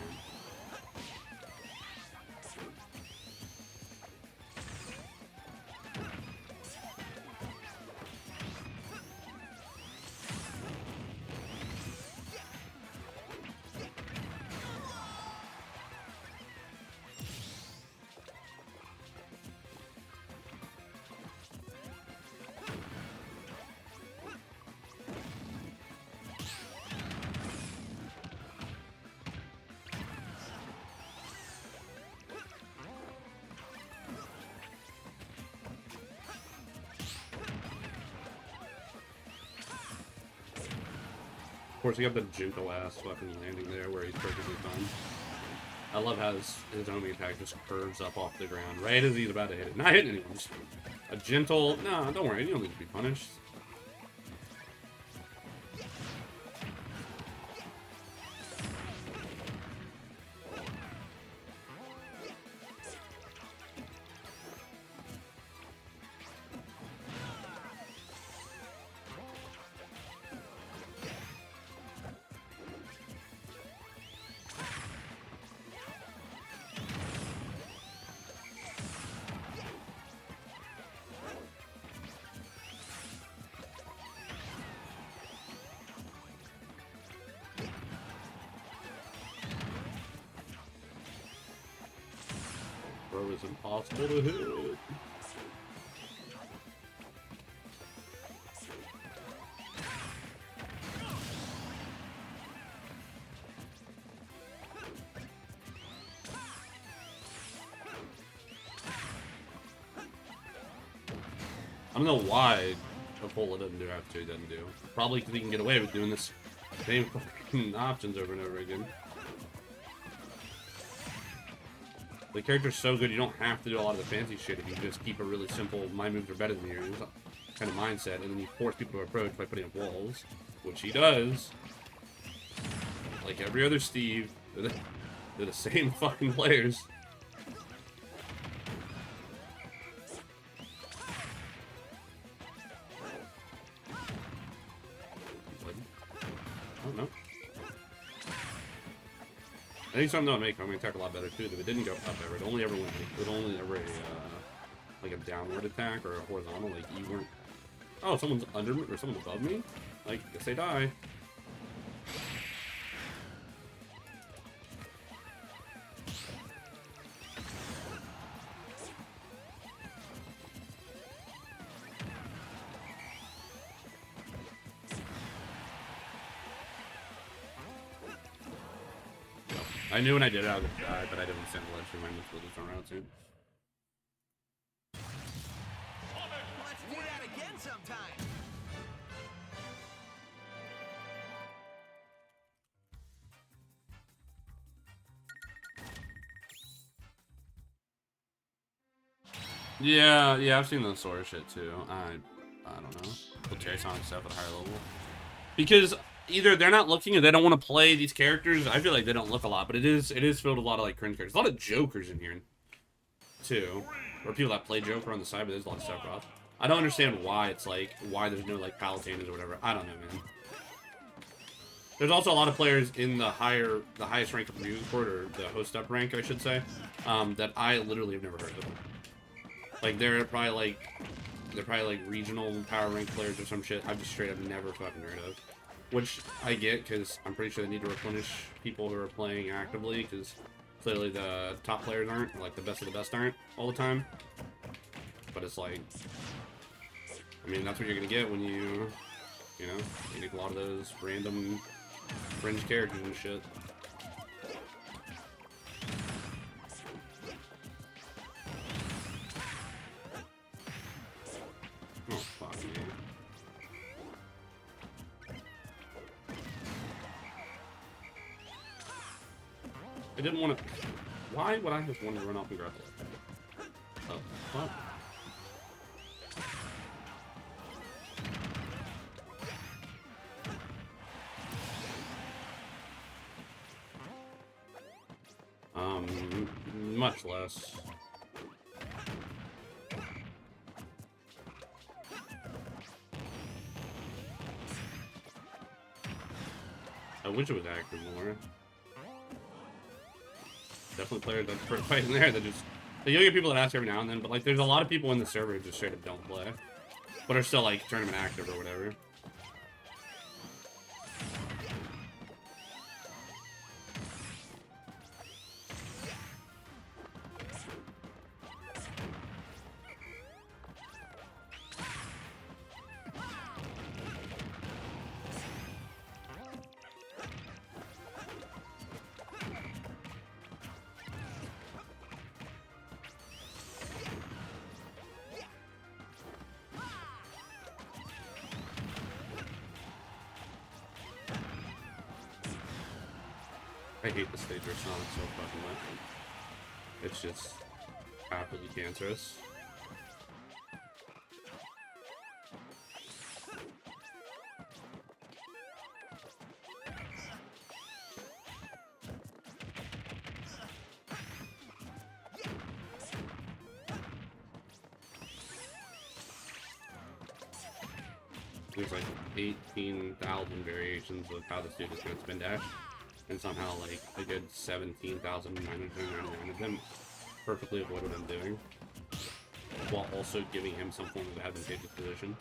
Of course, you have the gentle ass fucking landing there where he's perfectly fine. I love how his homing attack just curves up off the ground right as he's about to hit it. Not hitting anyone, just a gentle. No, don't worry, you don't need to be punished. Bro, it's impossible to hit. I don't know why Apola doesn't do after he doesn't do. Probably because he can get away with doing this same fucking options over and over again. The character's so good, you don't have to do a lot of the fancy shit if you just keep a really simple, my moves are better than yours kind of mindset, and then you force people to approach by putting up walls, which he does. Like every other Steve, they're the same fucking players. I don't know. I think something that would make Homing attack a lot better too. If it didn't go up ever, it only ever went. It only ever like a downward attack or a horizontal. Like you weren't. Oh, someone's under me or someone's above me. Like guess they die. I knew when I did it I would die, but I didn't send the ledge for my missile to turn around soon. Let's do that again sometime. Yeah, I've seen the Sora shit too. I don't know. We'll carry Sonic stuff at a higher level. Because either they're not looking or they don't want to play these characters. I feel like they don't look a lot, but it is filled with a lot of like cringe characters. A lot of Jokers in here too. Or people that play Joker on the side, but there's a lot of stuff off. I don't understand why it's like why there's no like Palutanas or whatever. I don't know, man. There's also a lot of players in the highest rank of the music board, or the host up rank, I should say, that I literally have never heard of. Like they're probably like regional power rank players or some shit I've just straight up never fucking heard of. Which I get, because I'm pretty sure they need to replenish people who are playing actively, because clearly the top players aren't, or like the best of the best aren't all the time. But it's like, I mean, that's what you're gonna get when you know, you make a lot of those random fringe characters and shit. Oh, fuck me. I didn't want to... Why would I just want to run off and grab it? Oh, fuck. Much less. I wish it was active more. Definitely players that first fight in there that just... You'll get people that ask every now and then, but like there's a lot of people in the server who just straight up don't play. But are still like tournament active or whatever. I hate the stage where Sonic's so fucking much. It's just absolutely cancerous. There's like 18,000 variations of how this dude is going to spin dash. And somehow, like, a good 17,999 of them perfectly avoid what I'm doing, while also giving him some form of advantageous position.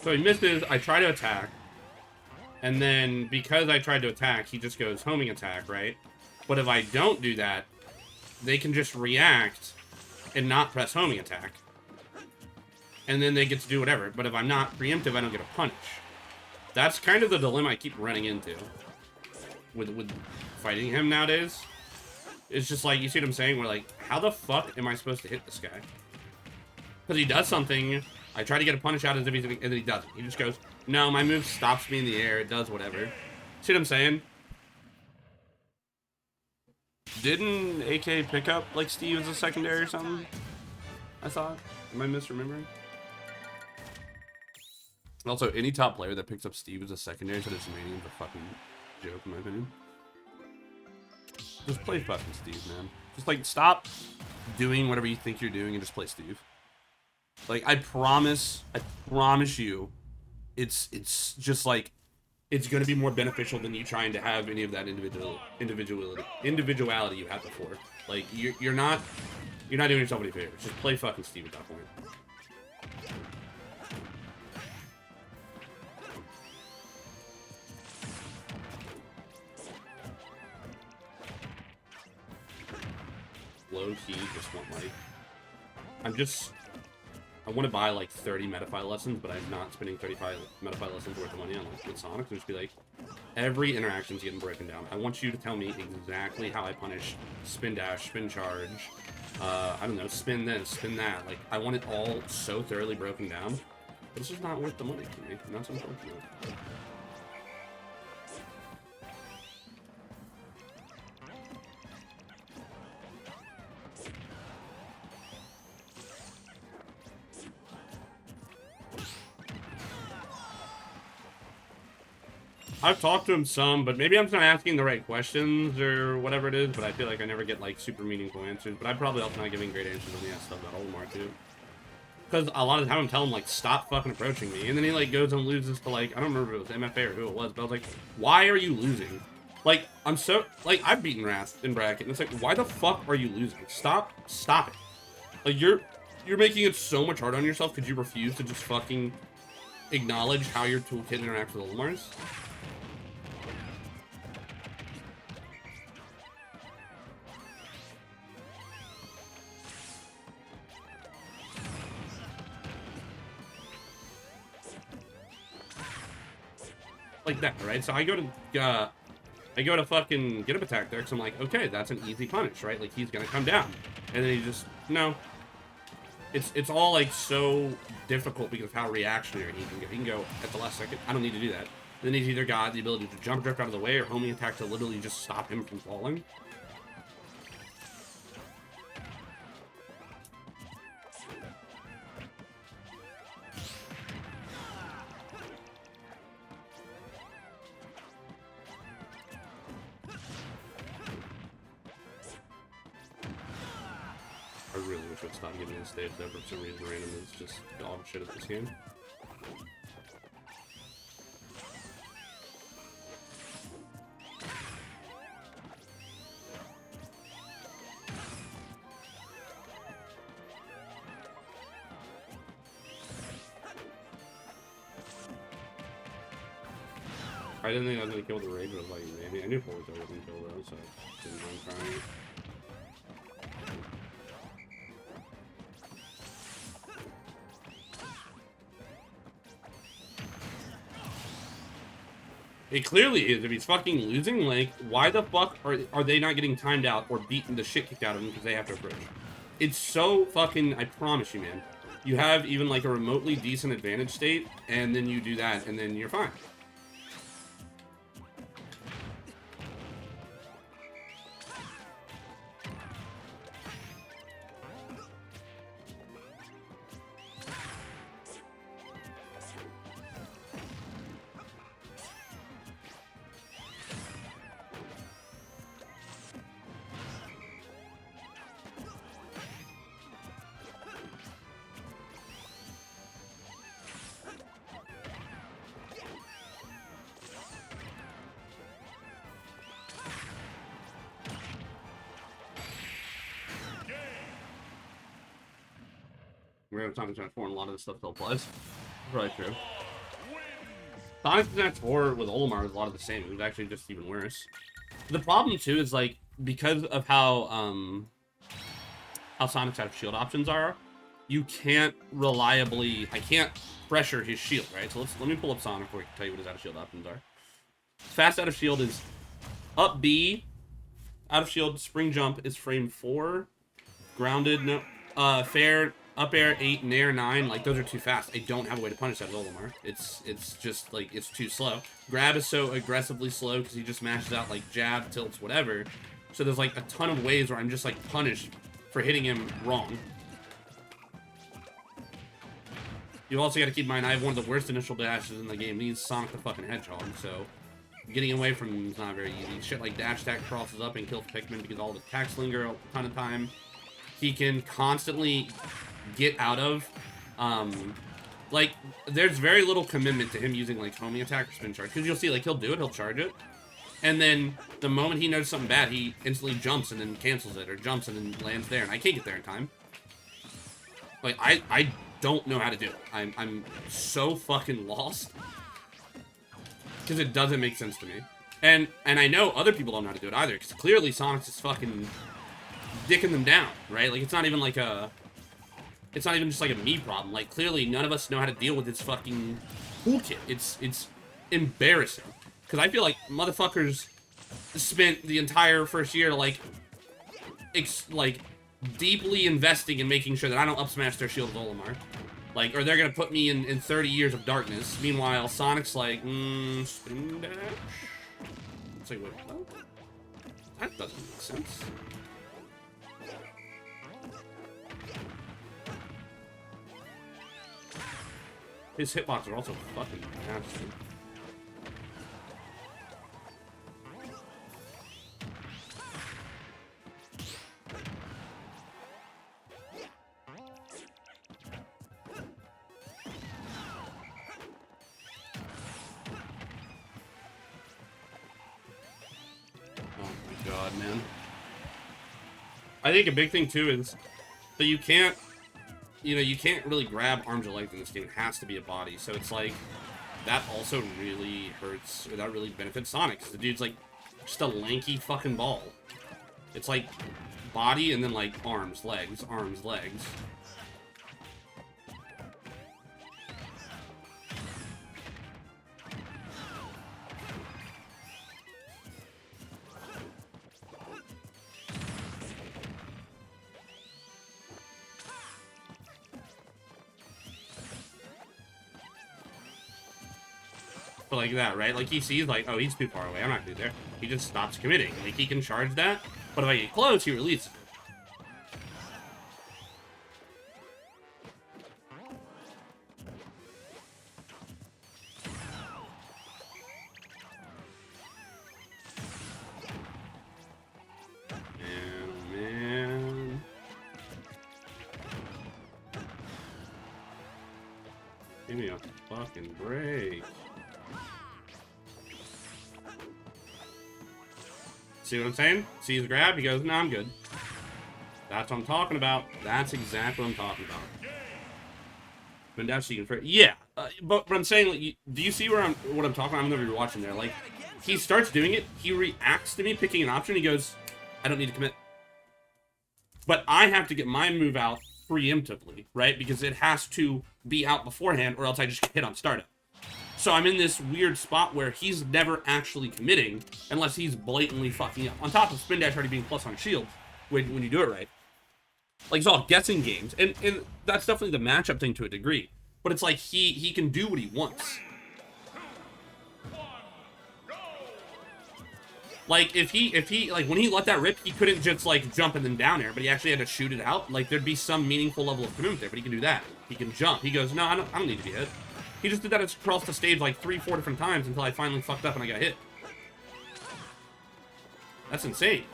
So he misses, I try to attack, and then because I tried to attack, he just goes homing attack, right? But if I don't do that, they can just react and not press homing attack. and then they get to do whatever. But if I'm not preemptive, I don't get a punish. That's kind of the dilemma I keep running into with fighting him nowadays. It's just like, you see what I'm saying? We're like, how the fuck am I supposed to hit this guy? Because he does something, I try to get a punish out as if he's, and then he doesn't. He just goes, no, my move stops me in the air, it does whatever. See what I'm saying? Didn't AK pick up, like, Steve as a secondary or something? I thought. Am I misremembering? Also, any top player that picks up Steve as a secondary instead of Sumanian is a fucking joke, in my opinion. Just play fucking Steve, man. Just, like, stop doing whatever you think you're doing and just play Steve. Like, I promise you, it's just, like, it's gonna be more beneficial than you trying to have any of that individuality you had before. Like, you're not doing yourself any favors. Just play fucking Steve at that point. Low key, just want, like, I want to buy like 30 Metafile lessons, but I'm not spending 35 Metafile lessons worth of money on, like, with Sonic. So just be like, every interaction's getting broken down. I want you to tell me exactly how I punish spin dash, spin charge, I don't know, spin this, spin that. Like, I want it all so thoroughly broken down. But it's just not worth the money to me, and that's unfortunate. I've talked to him some, but maybe I'm just not asking the right questions or whatever it is, but I feel like I never get, like, super meaningful answers. But I'm probably also not giving great answers when he asks stuff about Olimar, too. Because a lot of the time I'm telling him, like, stop fucking approaching me. And then he, like, goes and loses to, like, I don't remember if it was MFA or who it was, but I was like, why are you losing? Like, I'm so, like, I've beaten Wrath in bracket, and it's like, why the fuck are you losing? Stop it. Like, you're making it so much harder on yourself because you refuse to just fucking acknowledge how your toolkit interacts with Olimars. Like that, right? So I go to fucking get up attack there because I'm like, okay, that's an easy punish, right? Like, he's gonna come down, and then he just, no. It's all, like, so difficult because of how reactionary he can go. He can go at the last second. I don't need to do that. And then he's either got the ability to jump drift out of the way or homing attack to literally just stop him from falling. I really wish I'd stop giving this stage though. For some reason, random is just dog shit at this game. I didn't think I was gonna kill the rage, but I was like, maybe. I knew Forza wasn't kill though, so I didn't mind trying. It clearly is. If he's fucking losing, like, why the fuck are they not getting timed out or beaten the shit kicked out of them because they have to approach? It's so fucking, I promise you, man. You have even, like, a remotely decent advantage state, and then you do that, and then you're fine. We're out of time to transform a lot of the stuff still applies. Probably true. Sonic Advance 4 with Olimar was a lot of the same. It was actually just even worse. The problem too is, like, because of how Sonic's out of shield options are, you can't reliably, I can't pressure his shield, right? So let me pull up Sonic before I can tell you what his out of shield options are. Fast out of shield is up B, out of shield, spring jump is frame 4, grounded, no, fair, up air 8, nair 9, like those are too fast. I don't have a way to punish that with Olimar. It's just like, it's too slow. Grab is so aggressively slow because he just mashes out like jab, tilts, whatever. So there's like a ton of ways where I'm just like punished for hitting him wrong. You also got to keep in mind, I have one of the worst initial dashes in the game. He's Sonic the fucking Hedgehog, so getting away from him is not very easy. Shit like dash attack crosses up and kills Pikmin because all of his attacks linger a ton of time. He can constantly get out of, like, there's very little commitment to him using, like, homing attack or spin charge. Because you'll see, like, he'll do it, he'll charge it. And then the moment he knows something bad, he instantly jumps and then cancels it, or jumps and then lands there. And I can't get there in time. Like, I don't know how to do it. I'm so fucking lost. Because it doesn't make sense to me. And I know other people don't know how to do it either. Because clearly Sonic's just fucking dicking them down, right? Like, it's not even like a... It's not even just like a me problem. Like, clearly none of us know how to deal with this fucking toolkit. It's embarrassing. Because I feel like motherfuckers spent the entire first year, like, deeply investing in making sure that I don't up smash their shield with Olimar. Like, or they're gonna put me in 30 years of darkness. Meanwhile, Sonic's like, spin dash? It's like, wait, what? That doesn't make sense. His hitbox are also fucking nasty. Oh my god, man. I think a big thing too is that you can't, you know, you can't really grab arms or legs in this game. It has to be a body. So it's like, that also really hurts, or that really benefits Sonic. 'Cause the dude's like, just a lanky fucking ball. It's like, body and then like arms, legs, arms, legs. But like that, right? Like he sees like, oh, he's too far away. I'm not gonna be there. He just stops committing. Like he can charge that, but if I get close, he releases it. Man. Give me a fucking break. See what I'm saying? See his grab? He goes, no, I'm good. That's what I'm talking about. That's exactly what I'm talking about. Been down so you can... Yeah, but I'm saying, like, do you see what I'm talking about? I'm never watching there. Like, he starts doing it. He reacts to me picking an option. He goes, I don't need to commit. But I have to get my move out preemptively, right? Because it has to be out beforehand, or else I just get hit on startup. So I'm in this weird spot where he's never actually committing unless he's blatantly fucking up. On top of spin dash already being plus on shield when you do it right. Like, it's all guessing games. And that's definitely the matchup thing to a degree. But it's like he can do what he wants. Like, if he, like, when he let that rip, he couldn't just, like, jump and then down air, but he actually had to shoot it out. Like, there'd be some meaningful level of commitment there, but he can do that. He can jump. He goes, no, I don't need to be hit. He just did that across the stage like 3-4 different times until I finally fucked up and I got hit. That's insane.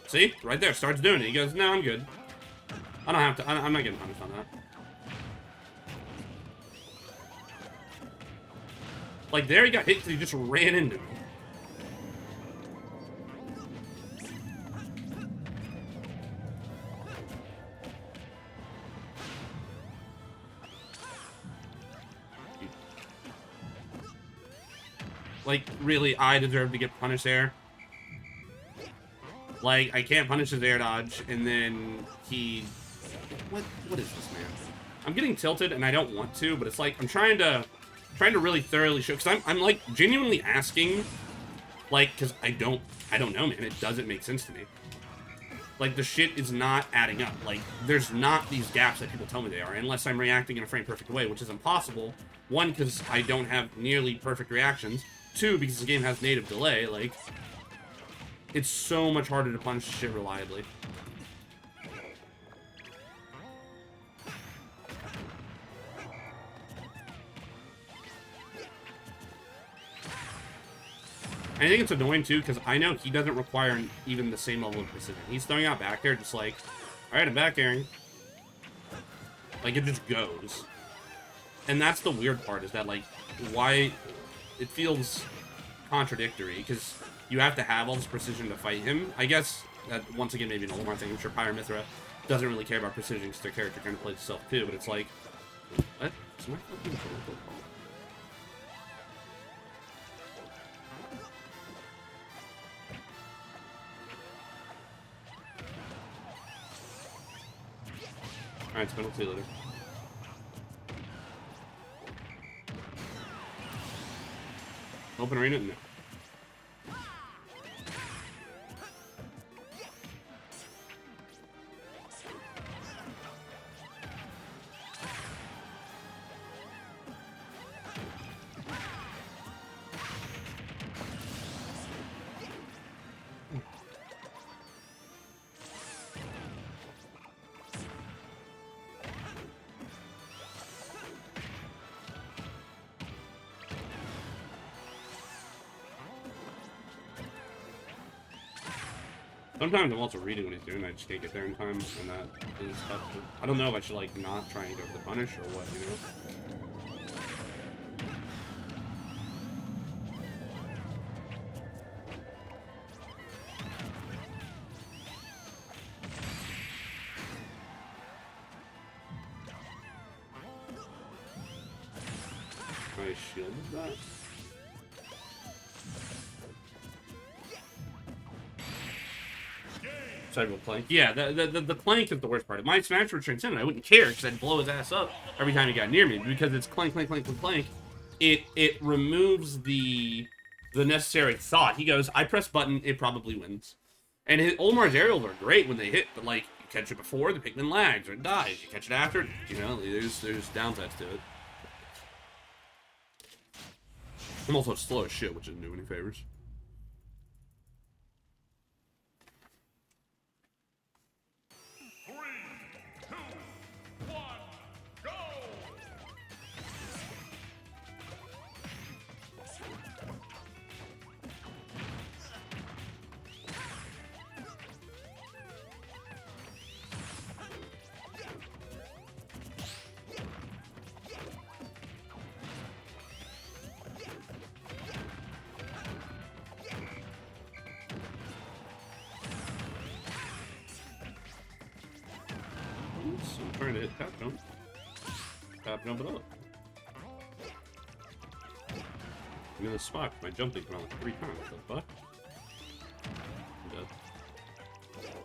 See? Right there. Starts doing it. He goes, no, I'm good. I don't have to. I'm not getting punished on that. Like, there he got hit because he just ran into me. Like, really, I deserve to get punished there. Like, I can't punish his air dodge, and then he... What is this, man? I'm getting tilted, and I don't want to, but it's like, I'm trying to really thoroughly show, because I'm like, genuinely asking, like, because I don't know, man. It doesn't make sense to me. Like, the shit is not adding up. Like, there's not these gaps that people tell me they are, unless I'm reacting in a frame-perfect way, which is impossible. One, because I don't have nearly perfect reactions. Two, because the game has native delay. Like, it's so much harder to punish shit reliably. I think it's annoying, too, because I know he doesn't require even the same level of precision. He's throwing out back air just like, alright, I'm back airing. Like, it just goes. And that's the weird part, is that, like, why it feels contradictory, because you have to have all this precision to fight him. I guess that, once again, maybe an Olimar thing. I'm sure Pyra/Mythra doesn't really care about precision because their character kind of plays itself, too, but it's like, what? Is my fucking protocol? Alright, spin see you later. Open arena? No. Sometimes I'm also reading what he's doing, I just can't get there in time, and that is tough. I don't know if I should, like, not try and go for the punish or what, you know? I shielded that. Cyber plank. Yeah, the plank is the worst part. If my Smash were Transcendent, I wouldn't care because I'd blow his ass up every time he got near me. Because it's clank, clank, clank, clank, clank. It removes the necessary thought. He goes, I press button, it probably wins. And his Olimar's aerials are great when they hit, but like you catch it before, the Pikmin lags or it dies. You catch it after, you know, there's downsides to it. I'm also slow as shit, which doesn't do any favors. I'm trying to hit tap jump. Tap jump it up. I'm in the spot. My jumping around like 3 times. What the fuck? I'm dead.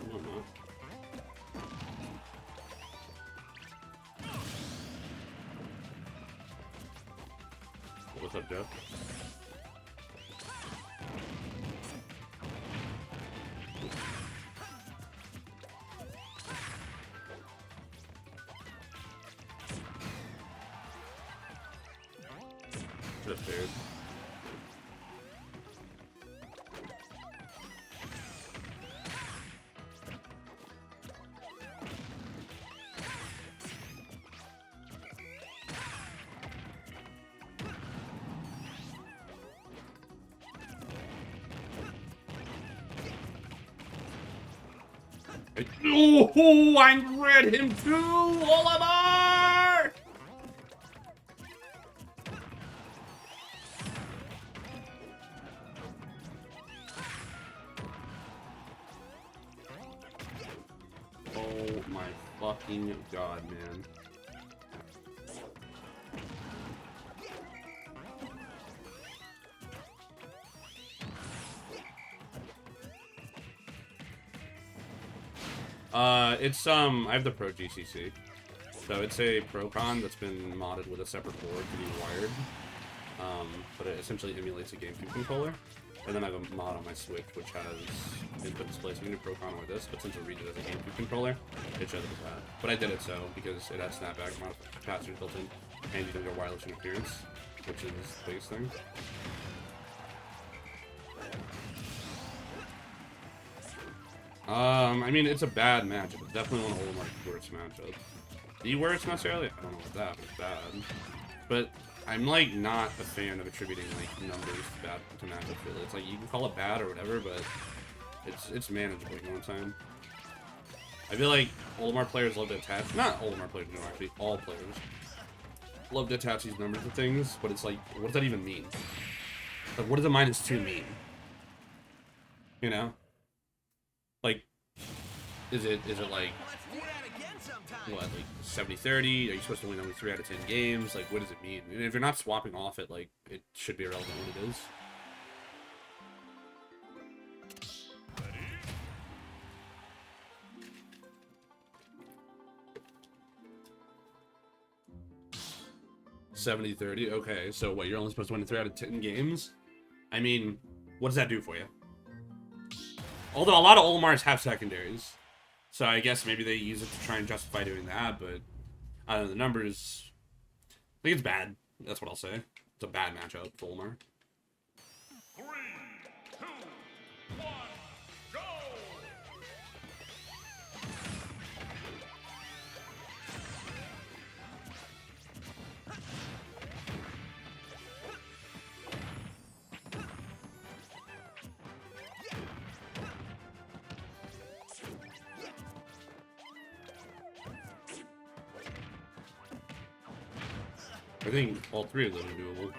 No, I'm not. What's up, Jeff? Just dude. Oh, I read him too, Olimar! Oh my fucking god, man. It's I have the Pro GCC, so it's a Pro Con that's been modded with a separate board to be wired. But it essentially emulates a GameCube controller. And then I have a mod on my Switch which has input display, so you can do Pro Con with this, but since it reads it as a GameCube controller, it shows it as that. But I did it so because it has snapback capacitors built in, and you don't get wireless interference, which is the biggest thing. I mean, it's a bad matchup. It's definitely one of Olimar's worst matchups. The worst necessarily? I don't know about that, but it's bad. But I'm like not a fan of attributing like numbers to matchups really. It's like you can call it bad or whatever, but it's manageable, you know what I'm saying? I feel like Olimar players love to attach, not Olimar players, no, actually all players love to attach these numbers to things, but it's like, what does that even mean? Like, what does a -2 mean? You know? Like, is it like, Let's do that again sometime. what, like 70-30? Are you supposed to win only 3 out of 10 games? Like, what does it mean? And if you're not swapping off it, like, it should be irrelevant what it is. Ready? 70-30, okay, so what, you're only supposed to win 3 out of 10 games? I mean, what does that do for you? Although a lot of Olimars have secondaries, so I guess maybe they use it to try and justify doing that, but I don't know, the numbers, I think it's bad. That's what I'll say. It's a bad matchup for Olimar. 3, 2, 1, go! I think all 3 of them are doable.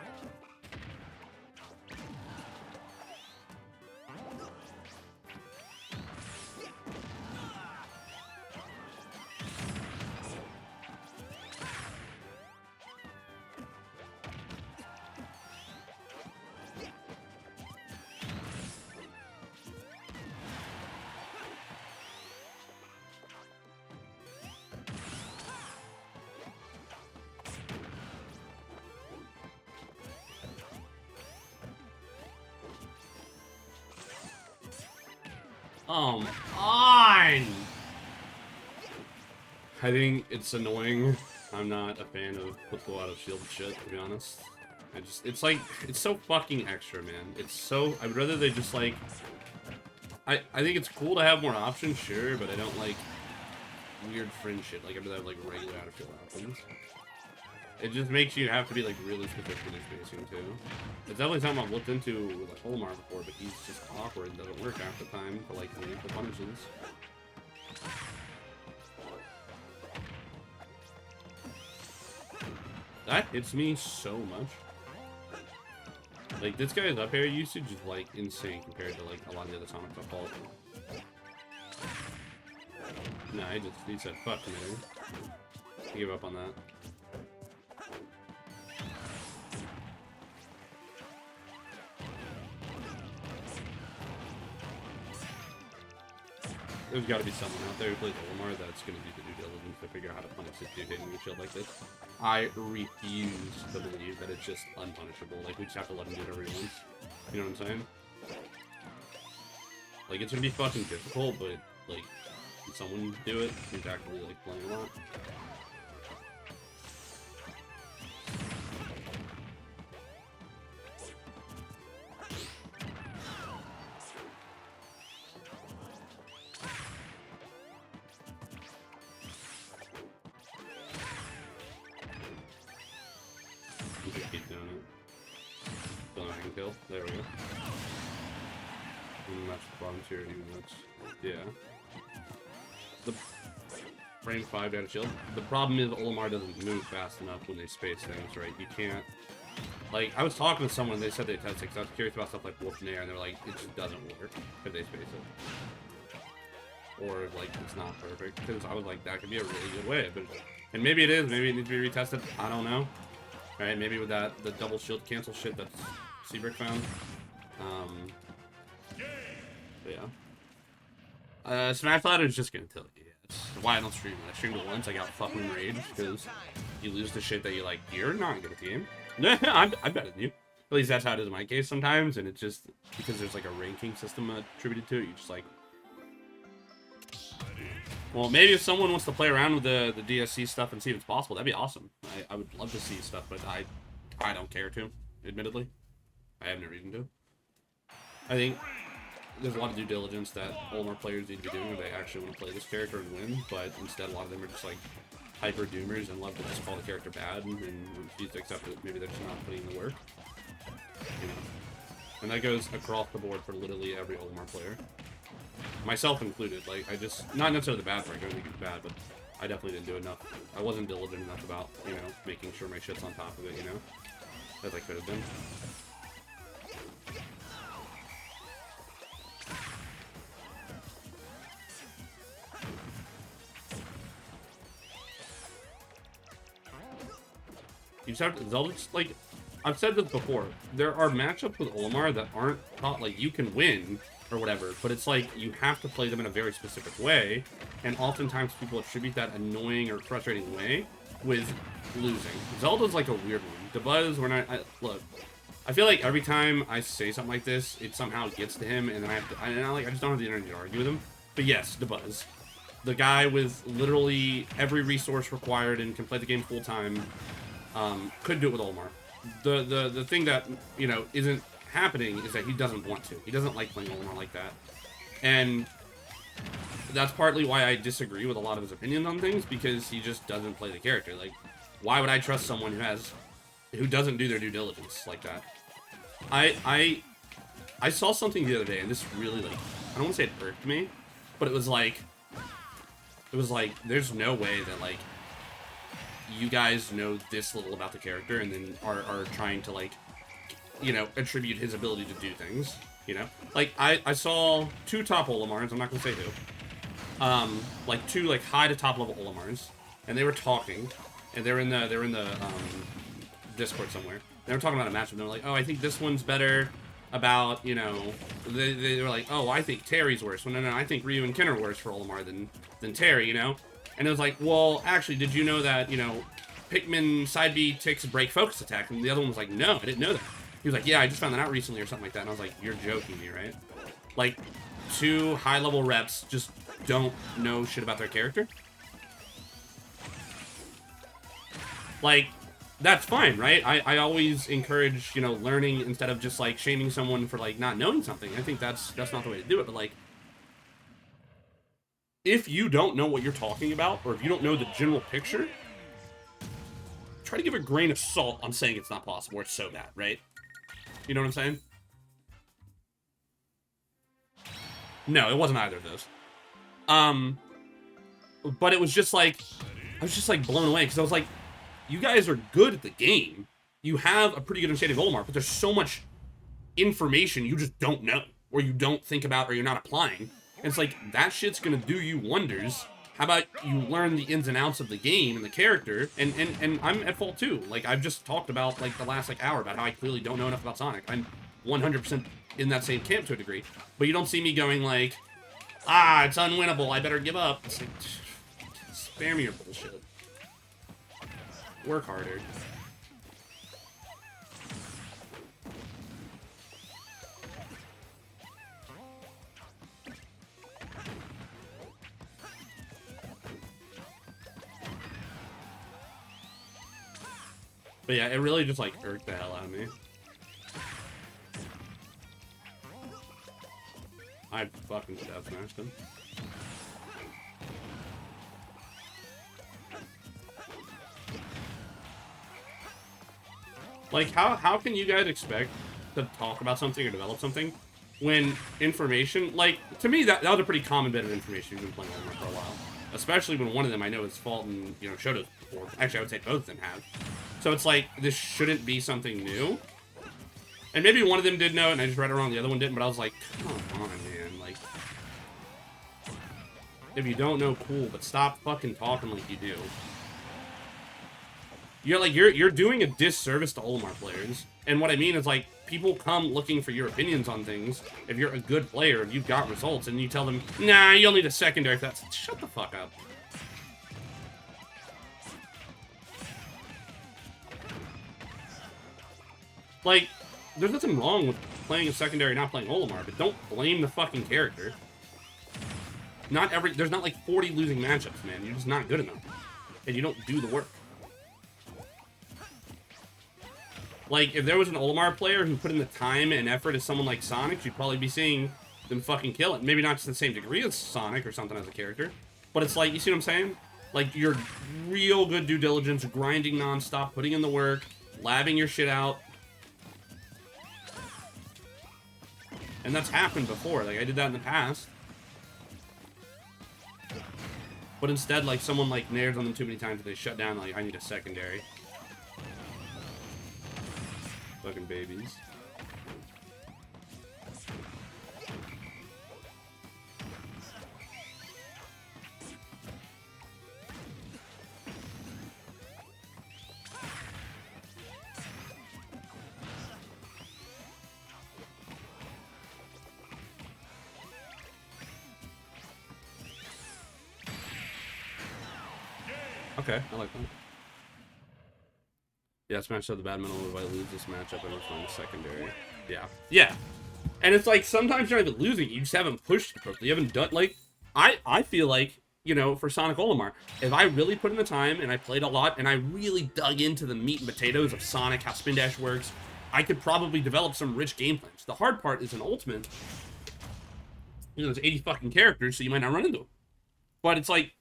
On! I think it's annoying. I'm not a fan of flip out of shield shit, to be honest. It's like, it's so fucking extra, man. It's so, I'd rather they just like, I think it's cool to have more options, sure, but I don't like weird fringe shit. Like, I'd rather have like regular out of shield options. It just makes you have to be like really specific in your spacing too. It's definitely something I've looked into with like Olimar before, but he's just awkward and doesn't work half the time for like meaningful punishes. That hits me so much. Like, this guy's up air usage is like insane compared to like a lot of the other Sonics I've fought. No, he said fuck me. He gave up on that. There's got to be someone out there who plays Olimar that's going to do the due diligence to figure out how to punish this dude hitting a shield like this. I refuse to believe that it's just unpunishable. Like, we just have to let him do it every once. You know what I'm saying? Like, it's going to be fucking difficult, but, like, can someone do it who's actually, like, playing a lot? Keep doing it. Don't know if I can kill. There we go. Match the bottom tier even much. Yeah. The frame 5 down shield. The problem is Olimar doesn't move fast enough when they space things, right? You can't. Like, I was talking to someone, they said they tested because I was curious about stuff like Wolf and Air, and they're like, it just doesn't work if they space it. Or, like, it's not perfect. Because I was like, that could be a really good way. But, and maybe it is, maybe it needs to be retested. I don't know. Right, maybe with that, the double shield cancel shit that Seabrick found. But yeah. Smash Ladder is just gonna tell you. It's why I don't stream it. I streamed it once, I got fucking rage because you lose the shit that you like. You're not good at the game. I'm better than you. At least that's how it is in my case sometimes, and it's just because there's like a ranking system attributed to it. You just like, well, maybe if someone wants to play around with the DSC stuff and see if it's possible, that'd be awesome. I would love to see stuff, but I don't care to. Admittedly, I have no reason to. I think there's a lot of due diligence that Olimar players need to be doing if they actually want to play this character and win, but instead a lot of them are just like hyper doomers and love to just call the character bad and refuse to accept that maybe they're just not putting in the work. You know. And that goes across the board for literally every Olimar player. Myself included. Like, I just, not necessarily the bad part, I don't think it's bad, but I definitely didn't do enough. I wasn't diligent enough about, you know, making sure my shit's on top of it, you know, as I could have been. You just have to, Zelda's, like, I've said this before, there are matchups with Olimar that aren't taught, like, you can win, or whatever, but it's like, you have to play them in a very specific way, and oftentimes people attribute that annoying or frustrating way with losing. Zelda's, like, a weird one. DeBuzz, when look, I feel like every time I say something like this, it somehow gets to him, and then I just don't have the energy to argue with him. But yes, DeBuzz. The guy with literally every resource required and can play the game full-time, couldn't do it with Olimar. The thing that, you know, isn't happening is that he doesn't want to. He doesn't like playing Olimar like that. And that's partly why I disagree with a lot of his opinions on things, because he just doesn't play the character. Like, why would I trust someone who doesn't do their due diligence like that? I saw something the other day, and this really, like, I don't want to say it irked me, but it was like, there's no way that, like, you guys know this little about the character and then are trying to, like, you know, attribute his ability to do things, you know? Like, I saw two top Olimars, I'm not gonna say who, like, two, like, high to top level Olimars, and they were talking, and they're in the Discord somewhere. They were talking about a matchup, and they were like, oh, I think this one's better about, you know, they were like, oh, I think Terry's worse. Well, no, I think Ryu and Ken are worse for Olimar than Terry, you know? And it was like, well, actually, did you know that, you know, Pikmin side B ticks break focus attack? And the other one was like, no, I didn't know that. He was like, yeah, I just found that out recently or something like that. And I was like, you're joking me, right? Like, two high-level reps just don't know shit about their character. Like, that's fine, right? I always encourage, you know, learning instead of just, like, shaming someone for, like, not knowing something. I think that's not the way to do it, but, like, if you don't know what you're talking about, or if you don't know the general picture, try to give a grain of salt on saying it's not possible or it's so bad, right? You know what I'm saying? No, it wasn't either of those. But it was just like, I was just like blown away, because I was like, you guys are good at the game. You have a pretty good understanding of Olimar, but there's so much information you just don't know, or you don't think about, or you're not applying. And it's like, that shit's gonna do you wonders. How about you learn the ins and outs of the game and the character? And I'm at fault too. Like, I've just talked about, like, the last, like, hour about how I clearly don't know enough about Sonic. I'm 100% in that same camp to a degree. But you don't see me going like, ah, it's unwinnable, I better give up. It's like, spare me your bullshit. Work harder. But yeah, it really just, like, irked the hell out of me. I fucking stab smashed him. Like, how can you guys expect to talk about something or develop something when information, like, to me, that was a pretty common bit of information you've been playing Olimar for a while. Especially when one of them I know is Fault and, you know, Shoto's before. Actually, I would say both of them have. So it's like, this shouldn't be something new. And maybe one of them did know it and I just read it wrong, the other one didn't, but I was like, come on, man. Like, if you don't know, cool, but stop fucking talking like you do. you're doing a disservice to Olimar players. And what I mean is, like, people come looking for your opinions on things. If you're a good player, if you've got results, and you tell them, nah, you'll need a secondary. That's shut the fuck up. Like, there's nothing wrong with playing a secondary, not playing Olimar, but don't blame the fucking character. There's not like 40 losing matchups, man. You're just not good enough. And you don't do the work. Like, if there was an Olimar player who put in the time and effort as someone like Sonic, you'd probably be seeing them fucking kill it. Maybe not to the same degree as Sonic or something as a character. But it's like, you see what I'm saying? Like, your real good due diligence, grinding nonstop, putting in the work, labbing your shit out. And that's happened before. Like, I did that in the past. But instead, like, someone, like, nairs on them too many times that they shut down, like, I need a secondary. Fucking babies. Okay, I like that. Yeah, Smash said the badminton if I lose this matchup, I will find a secondary. Yeah. Yeah. And it's like, sometimes you're not even losing, you just haven't pushed appropriately. You haven't done, like, I feel like, you know, for Sonic Olimar, if I really put in the time, and I played a lot, and I really dug into the meat and potatoes of Sonic, how Spin Dash works, I could probably develop some rich game plans. The hard part is in Ultimate, you know, there's 80 fucking characters, so you might not run into them. But it's like,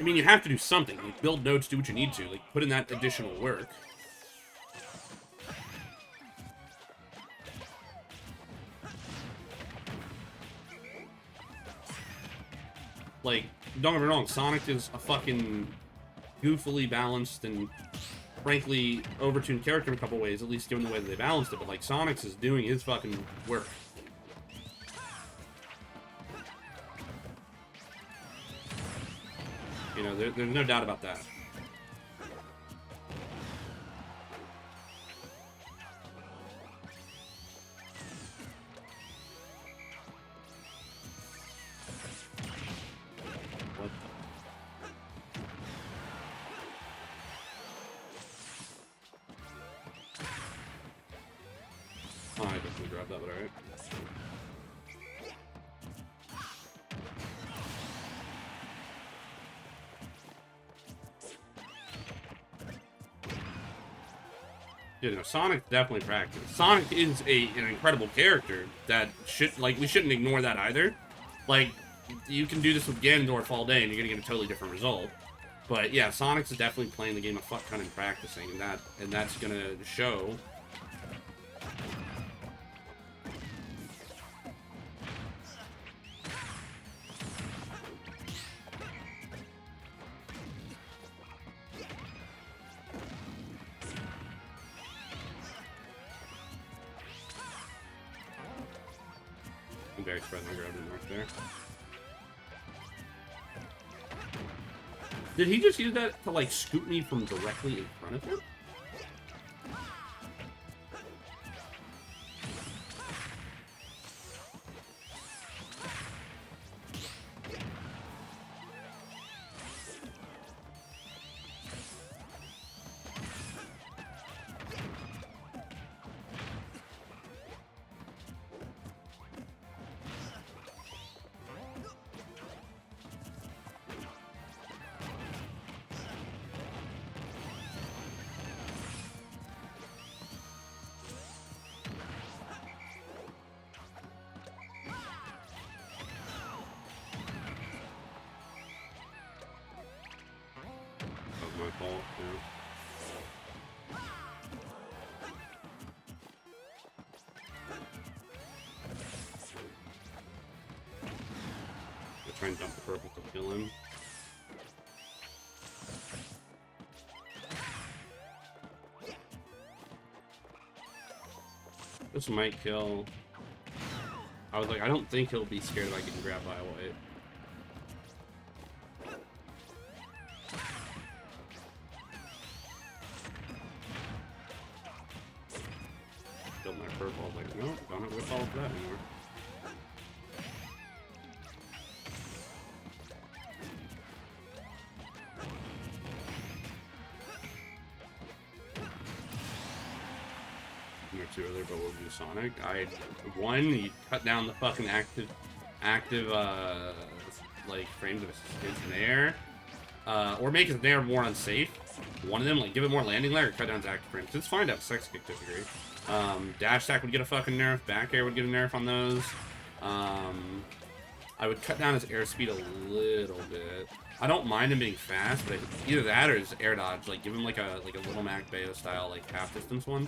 I mean, you have to do something. Like, build nodes, do what you need to. Like, put in that additional work. Like, don't get me wrong, Sonic is a fucking goofily balanced and, frankly, overtuned character in a couple ways, at least given the way that they balanced it. But, like, Sonic's is doing his fucking work. You know, there's no doubt about that. What? Oh, I definitely grabbed that, but alright. You know, Sonic definitely practiced. Sonic is an incredible character that we shouldn't ignore that either. Like, you can do this with Ganondorf all day and you're gonna get a totally different result. But yeah, Sonic's definitely playing the game a fuck ton and practicing, and that's gonna show. Very spread my ground in north there. Did he just use that to, like, scoot me from directly in front of him? My fault, yeah. I'll try and dump the purple to kill him. This might kill. I was like, I don't think he'll be scared if I get grabbed by a white. killed my purple. I was like, no, don't have to go follow for that anymore. Too earlier, but we'll do Sonic. You cut down the fucking active like frames of his nair, or make his nair more unsafe. One of them, like give it more landing lag or cut down his active frames. It's fine to have sex kick, disagree. Dash attack would get a fucking nerf. Back air would get a nerf on those. I would cut down his airspeed a little bit. I don't mind him being fast, but either that or his air dodge. Like give him like a little Mac Bayo style like half distance one.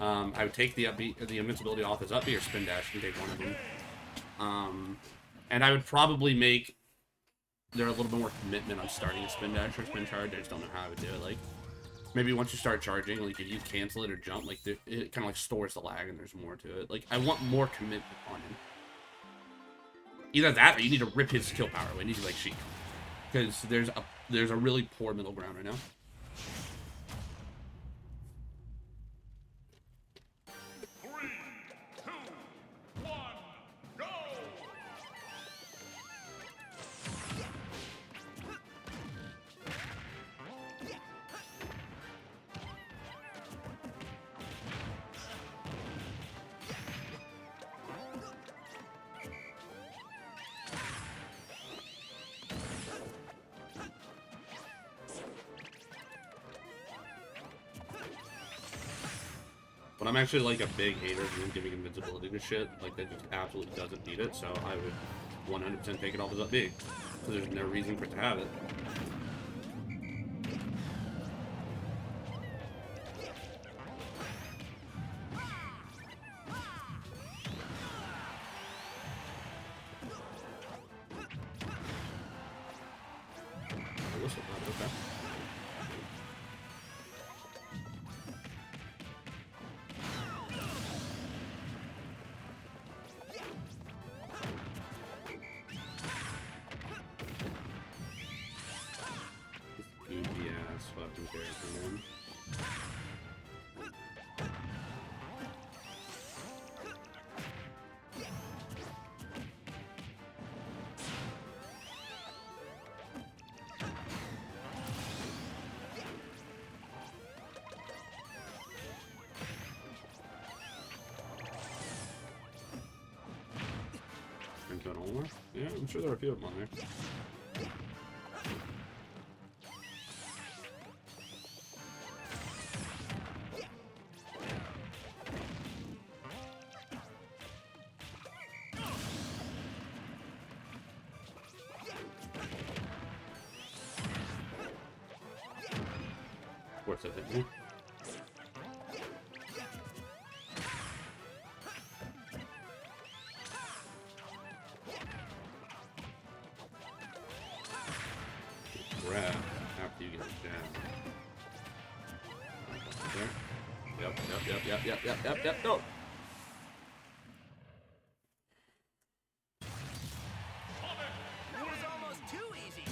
I would take the invincibility off his up B or spin dash and take one of them. And I would probably make there a little bit more commitment on starting a spin dash or spin charge. I just don't know how I would do it. Like maybe once you start charging, like if you cancel it or jump, like it kind of like stores the lag and there's more to it. Like I want more commitment on him. Either that or you need to rip his skill power away. It needs to be like Sheik, because there's a really poor middle ground right now. 3, 2, 1, go! But I'm actually like a big hater of him giving invincibility to shit. Like that just absolutely doesn't need it. So I would 100% take it off as up B, because there's no reason for it to have it. Okay. Fucking character, man. Olimar? Yeah, I'm sure there are a few of them on there. Of course that hit me. Grab after you get jammed. There. Yep, go! That was almost too easy.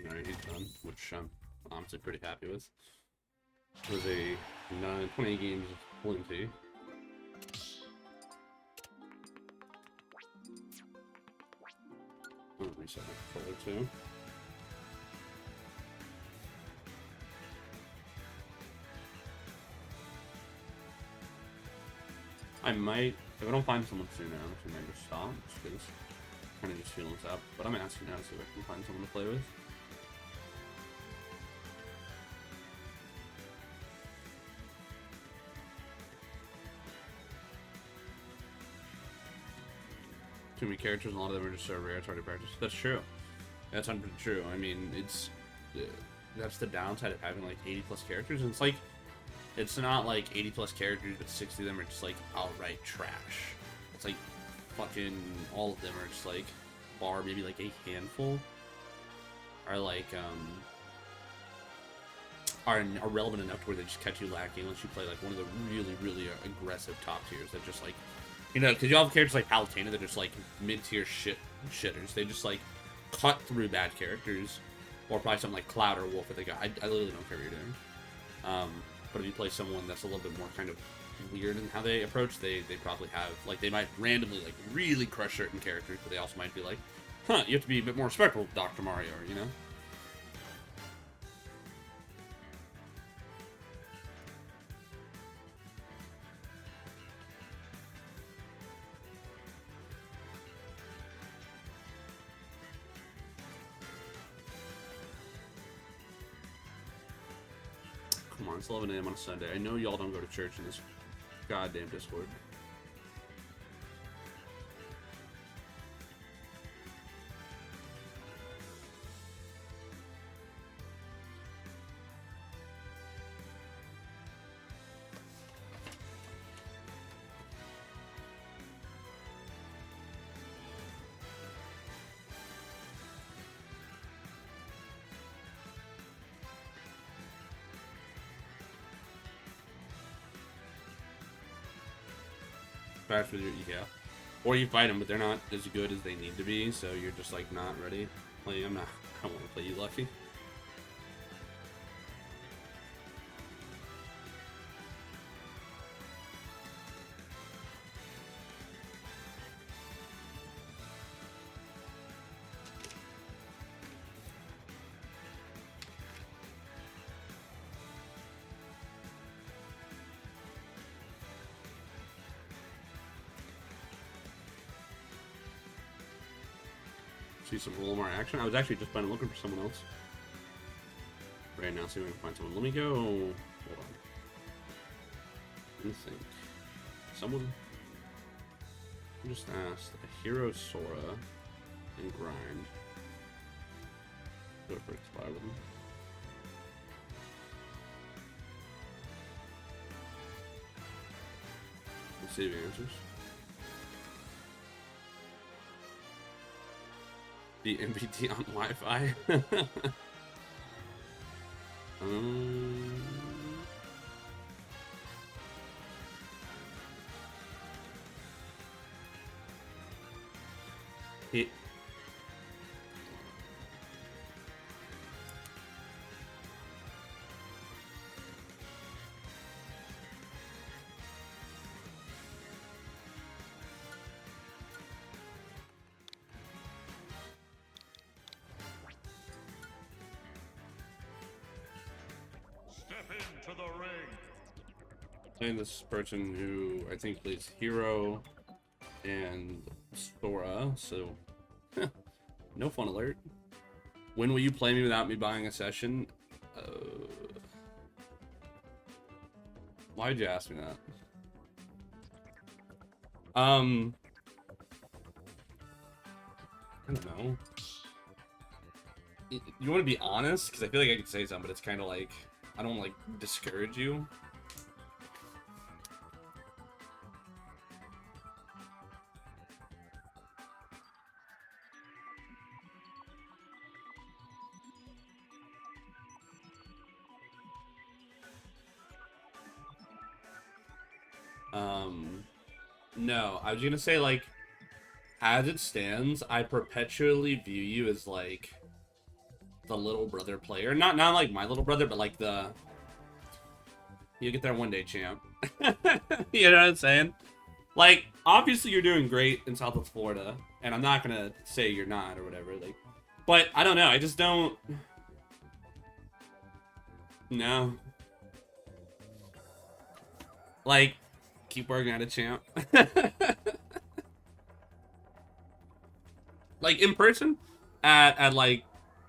Alright, he's done, which I'm honestly pretty happy with. It was a 20 games of plenty. I'll reset my controller too. I might, if I don't find someone soon, I might just stop, just because kind of just feeling this up. But I'm gonna ask you now to see if I can find someone to play with. Too many characters, and a lot of them are just so rare, it's hard to practice. That's true. That's 100% true. I mean, it's that's the downside of having like 80 plus characters. And it's like, it's not like 80 plus characters, but 60 of them are just like outright trash. It's like fucking all of them are just like, bar maybe like a handful, are like are relevant enough to where they just catch you lacking unless you play like one of the really aggressive top tiers that just like, you know, because you have characters like Palutena that are just like mid-tier shitters. They just like cut through bad characters, or probably something like Cloud or Wolf that they got. I literally don't care what you're doing. But if you play someone that's a little bit more kind of weird in how they approach, they probably have, like, they might randomly, like, really crush certain characters, but they also might be like, huh, you have to be a bit more respectful of Dr. Mario, you know? Come on, it's 11 a.m. on a Sunday. I know y'all don't go to church in this goddamn Discord. Fast with your or you fight them, but they're not as good as they need to be, so you're just like not ready. Like, I don't want to play you lucky. See some Olimar action. I was actually just looking for someone else right now. See if we can find someone. Let me go. Hold on. Let me think. Someone. I just asked a hero Sora and grind. Go for expire with them. Let's see if he answers. The MVT on Wi-Fi. He Step into the ring. playing this person who I think plays Hero and Sora, so no fun alert. When will you play me without me buying a session? Why'd you ask me that? I don't know. You want to be honest? Because I feel like I could say something, but it's kind of like, I don't like discourage you. No, I was gonna say, like, as it stands, I perpetually view you as, like, the little brother player. Not like my little brother, but like the... You get there one day, champ. You know what I'm saying? Like, obviously you're doing great in Southwest Florida, and I'm not gonna say you're not or whatever, like... But, I don't know, I just don't... No. Like... Keep working at it, champ. Like, in person, at like,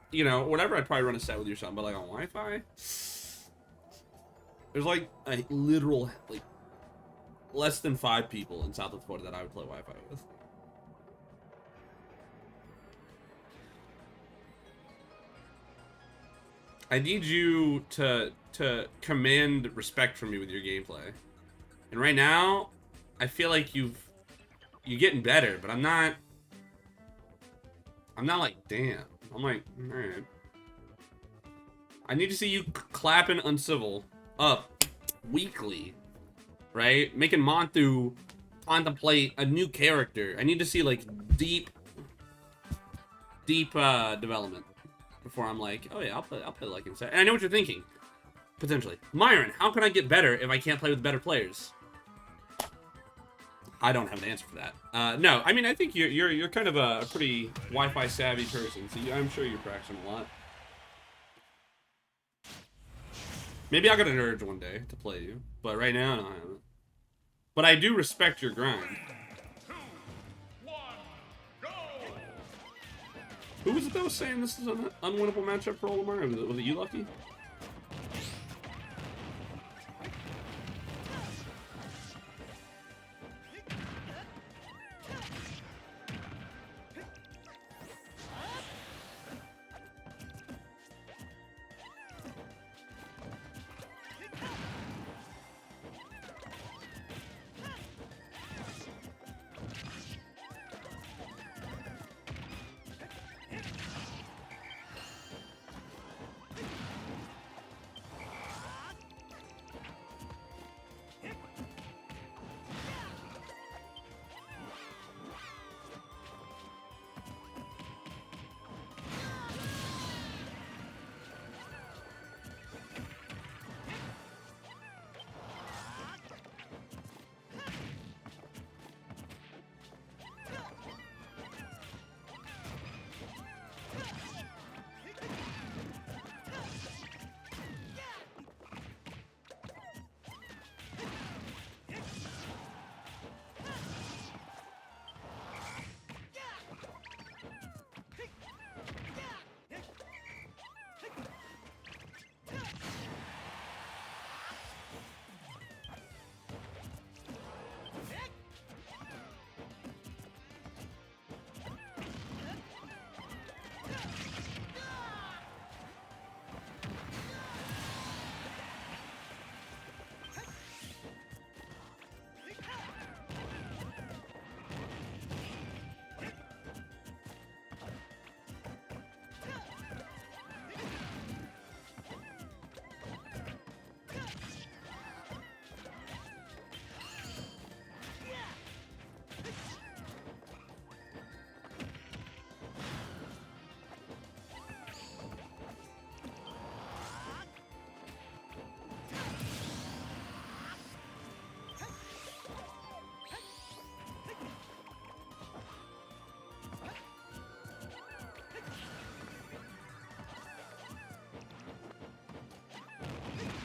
you know, whatever, I'd probably run a set with you or something, but like on Wi-Fi, there's like a literal, like, less than 5 people in South Florida that I would play Wi-Fi with. I need you to command respect from me with your gameplay. And right now, I feel like you're getting better, but I'm not like, damn. I'm like, alright. I need to see you clapping uncivil up weekly, right? Making Montu contemplate a new character. I need to see, like, deep development before I'm like, oh yeah, I'll play like inside. And I know what you're thinking. Potentially. Myran, how can I get better if I can't play with better players? I don't have an answer for that. No, I mean, I think you're kind of a pretty Wi-Fi savvy person, so I'm sure you're practicing a lot. Maybe I'll get an urge one day to play you, but right now, no, I haven't. But I do respect your grind. 2, 1, go! Who was it that was saying this is an unwinnable matchup for Olimar? Was it you, Lucky?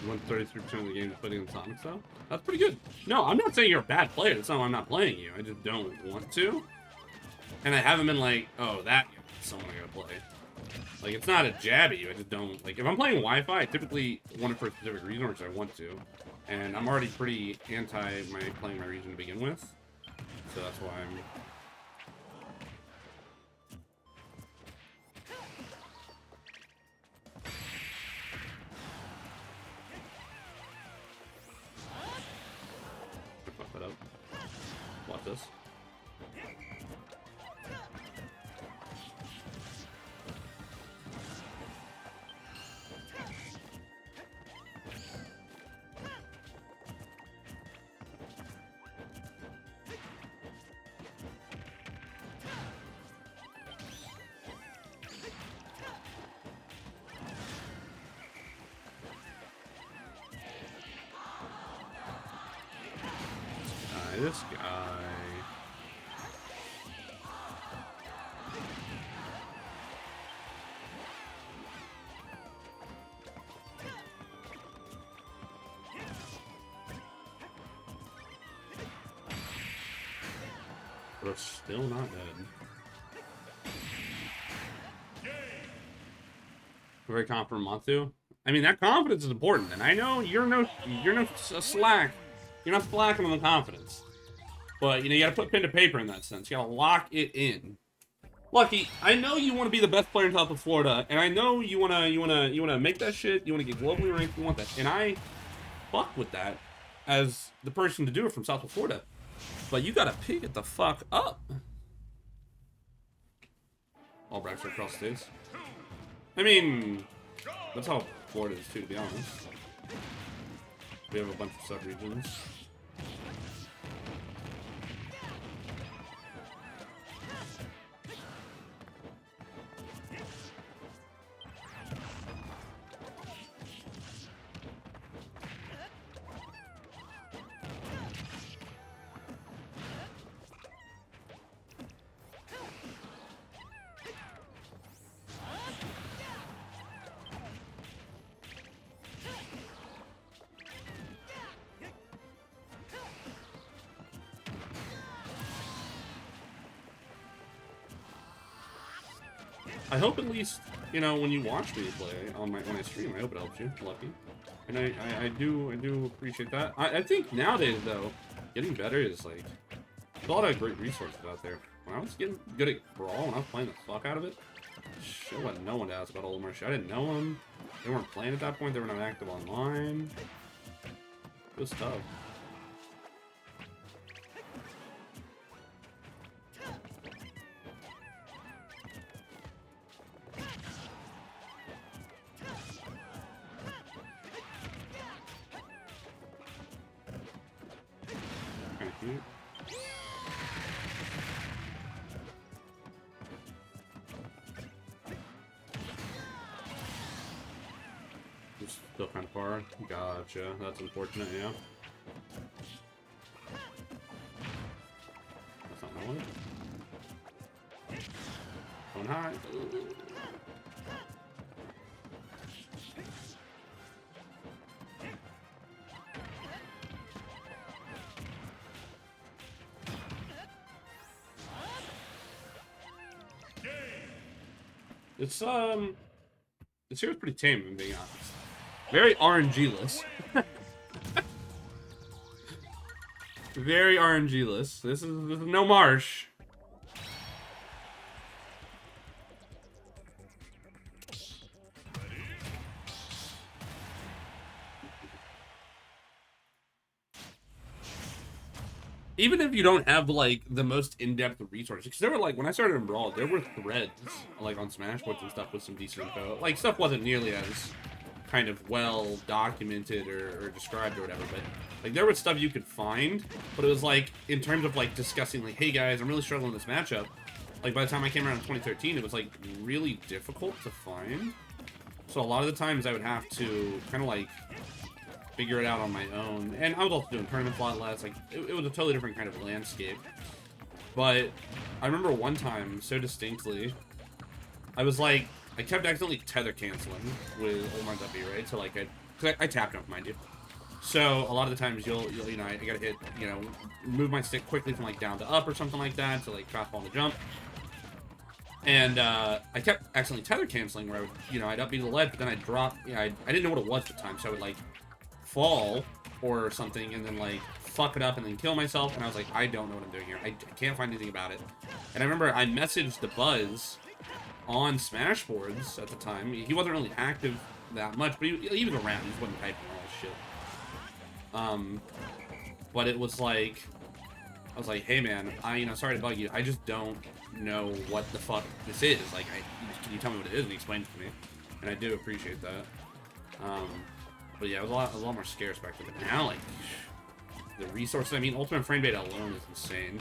You won 33% of the game just putting in Sonic though? That's pretty good. No, I'm not saying you're a bad player. That's not why I'm not playing you. I just don't want to. And I haven't been like, oh, that is someone I gotta play. Like, it's not a jab at you. I just don't. Like, if I'm playing Wi-Fi, I typically want it for a specific reason, or because I want to. And I'm already pretty anti playing my region to begin with. So that's why I'm... Fuck that up. Watch this. This guy. But it's still not dead. Very confident Matsu. I mean, that confidence is important, and I know you're no slack. You're not slacking on the confidence. But, you know, you gotta put pen to paper in that sense. You gotta lock it in. Lucky, I know you want to be the best player in South of Florida, and I know you wanna make that shit. You wanna get globally ranked. You want that, and I fuck with that as the person to do it from South of Florida. But you gotta pick it the fuck up. All Braxton across states. I mean, that's how Florida is too, to be honest. We have a bunch of sub-regions. I hope at least, you know, when you watch me play on when I stream, I hope it helps you, Lucky. And I do appreciate that. I think nowadays though, getting better is like, there's a lot of great resources out there. When I was getting good at Brawl, when I was playing the fuck out of it, shit, what no one to ask about Olimar shit. I didn't know them. They weren't playing at that point. They were not active online. It was tough. Kind of cute. Just still kind of far. Gotcha. That's unfortunate, yeah. That's not what I wanted. Going high. It's this here was pretty tame, if I'm being honest. Very RNG-less. Very RNG-less. This is no marsh. Even if you don't have like the most in-depth resources, because there were like when I started in Brawl, there were threads like on SmashPros and stuff with some decent info. Like stuff wasn't nearly as kind of well documented or described or whatever, but like there was stuff you could find, but it was like in terms of like discussing like, hey guys, I'm really struggling with this matchup. Like by the time I came around in 2013, it was like really difficult to find. So a lot of the times I would have to kind of like figure it out on my own. And I was also doing tournaments a lot less. Like, it was a totally different kind of landscape. But I remember one time, so distinctly, I was like, I kept accidentally tether canceling with Olimar W, right? So, like, I tapped up, mind you. So, a lot of the times, you'll you know, I gotta hit, you know, move my stick quickly from, like, down to up or something like that to, like, fastball on the jump. And, I kept accidentally tether canceling where I would, you know, I'd up B to the ledge, but then I'd drop, you know, I didn't know what it was at the time, so I would, like, fall or something and then like fuck it up and then kill myself, and I was like, I don't know what I'm doing here. I can't find anything about it. And I remember I messaged the Buzz on SmashPros at the time. He wasn't really active that much, but he was around. He just wasn't typing all this shit. But it was like, I was like, hey man, you know, sorry to bug you. I just don't know what the fuck this is. Like, can you tell me what it is? And he explained it to me, and I do appreciate that. But yeah, it was a lot more scarce back then. But now, like, the resources, I mean, Ultimate Frame Data alone is insane.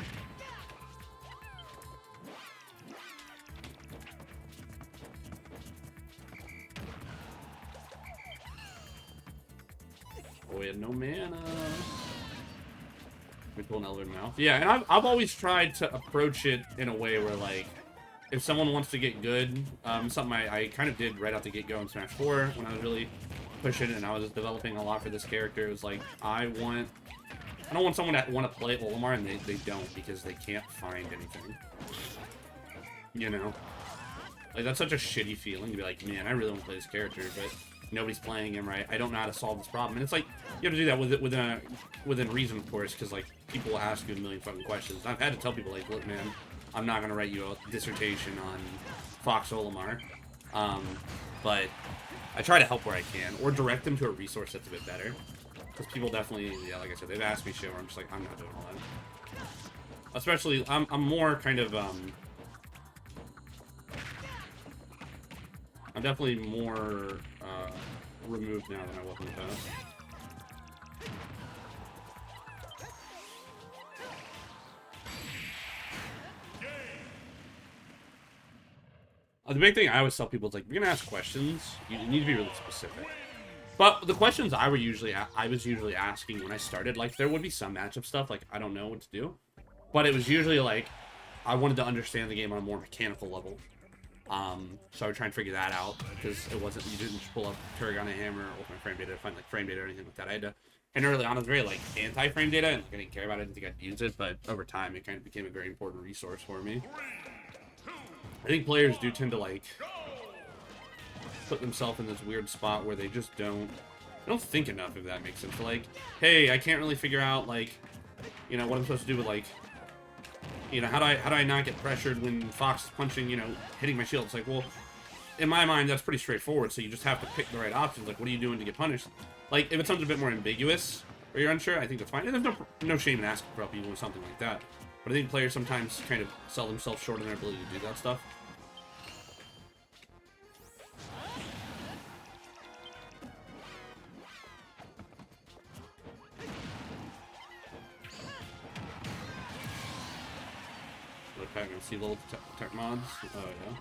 Oh, we had no mana. We pull an Elder Mouth. Yeah, and I've always tried to approach it in a way where, like, if someone wants to get good, something I kind of did right out the get-go in Smash 4 when I was really pushing it and I was just developing a lot for this character. It was like, I don't want someone that want to play Olimar and they don't because they can't find anything. You know? Like, that's such a shitty feeling to be like, man, I really want to play this character, but nobody's playing him right. I don't know how to solve this problem. And it's like, you have to do that within reason, of course, because, like, people will ask you a million fucking questions. I've had to tell people, like, look, man, I'm not going to write you a dissertation on Fox Olimar. But I try to help where I can, or direct them to a resource that's a bit better. Because people definitely, yeah, like I said, they've asked me shit where I'm just like, I'm not doing all that. Especially, I'm more kind of, I'm definitely more, removed now than I was in the past. The big thing I always tell people is, like, if you're gonna ask questions, you need to be really specific. But the questions I was usually asking when I started, like, there would be some matchup stuff, like, I don't know what to do. But it was usually, like, I wanted to understand the game on a more mechanical level. So I would try and figure that out, because it wasn't, you didn't just pull up Turrigon Hammer or Ultimate Frame Data to find, like, frame data or anything like that. I had to, and early on, I was very, like, anti-frame data, and I didn't care about it, I didn't think I'd use it, but over time, it kind of became a very important resource for me. 3, 2, I think players do tend to like put themselves in this weird spot where they just don't think enough, if that makes sense. So like, hey, I can't really figure out like, you know, what I'm supposed to do with like, you know, how do I not get pressured when Fox is punching, you know, hitting my shield? It's like, well, in my mind, that's pretty straightforward. So you just have to pick the right options. Like, what are you doing to get punished? Like, if it's something a bit more ambiguous or you're unsure, I think that's fine. And there's no shame in asking for help even with something like that. But I think players sometimes kind of sell themselves short in their ability to do that stuff. Okay, I'm gonna see little tech mods. Oh yeah.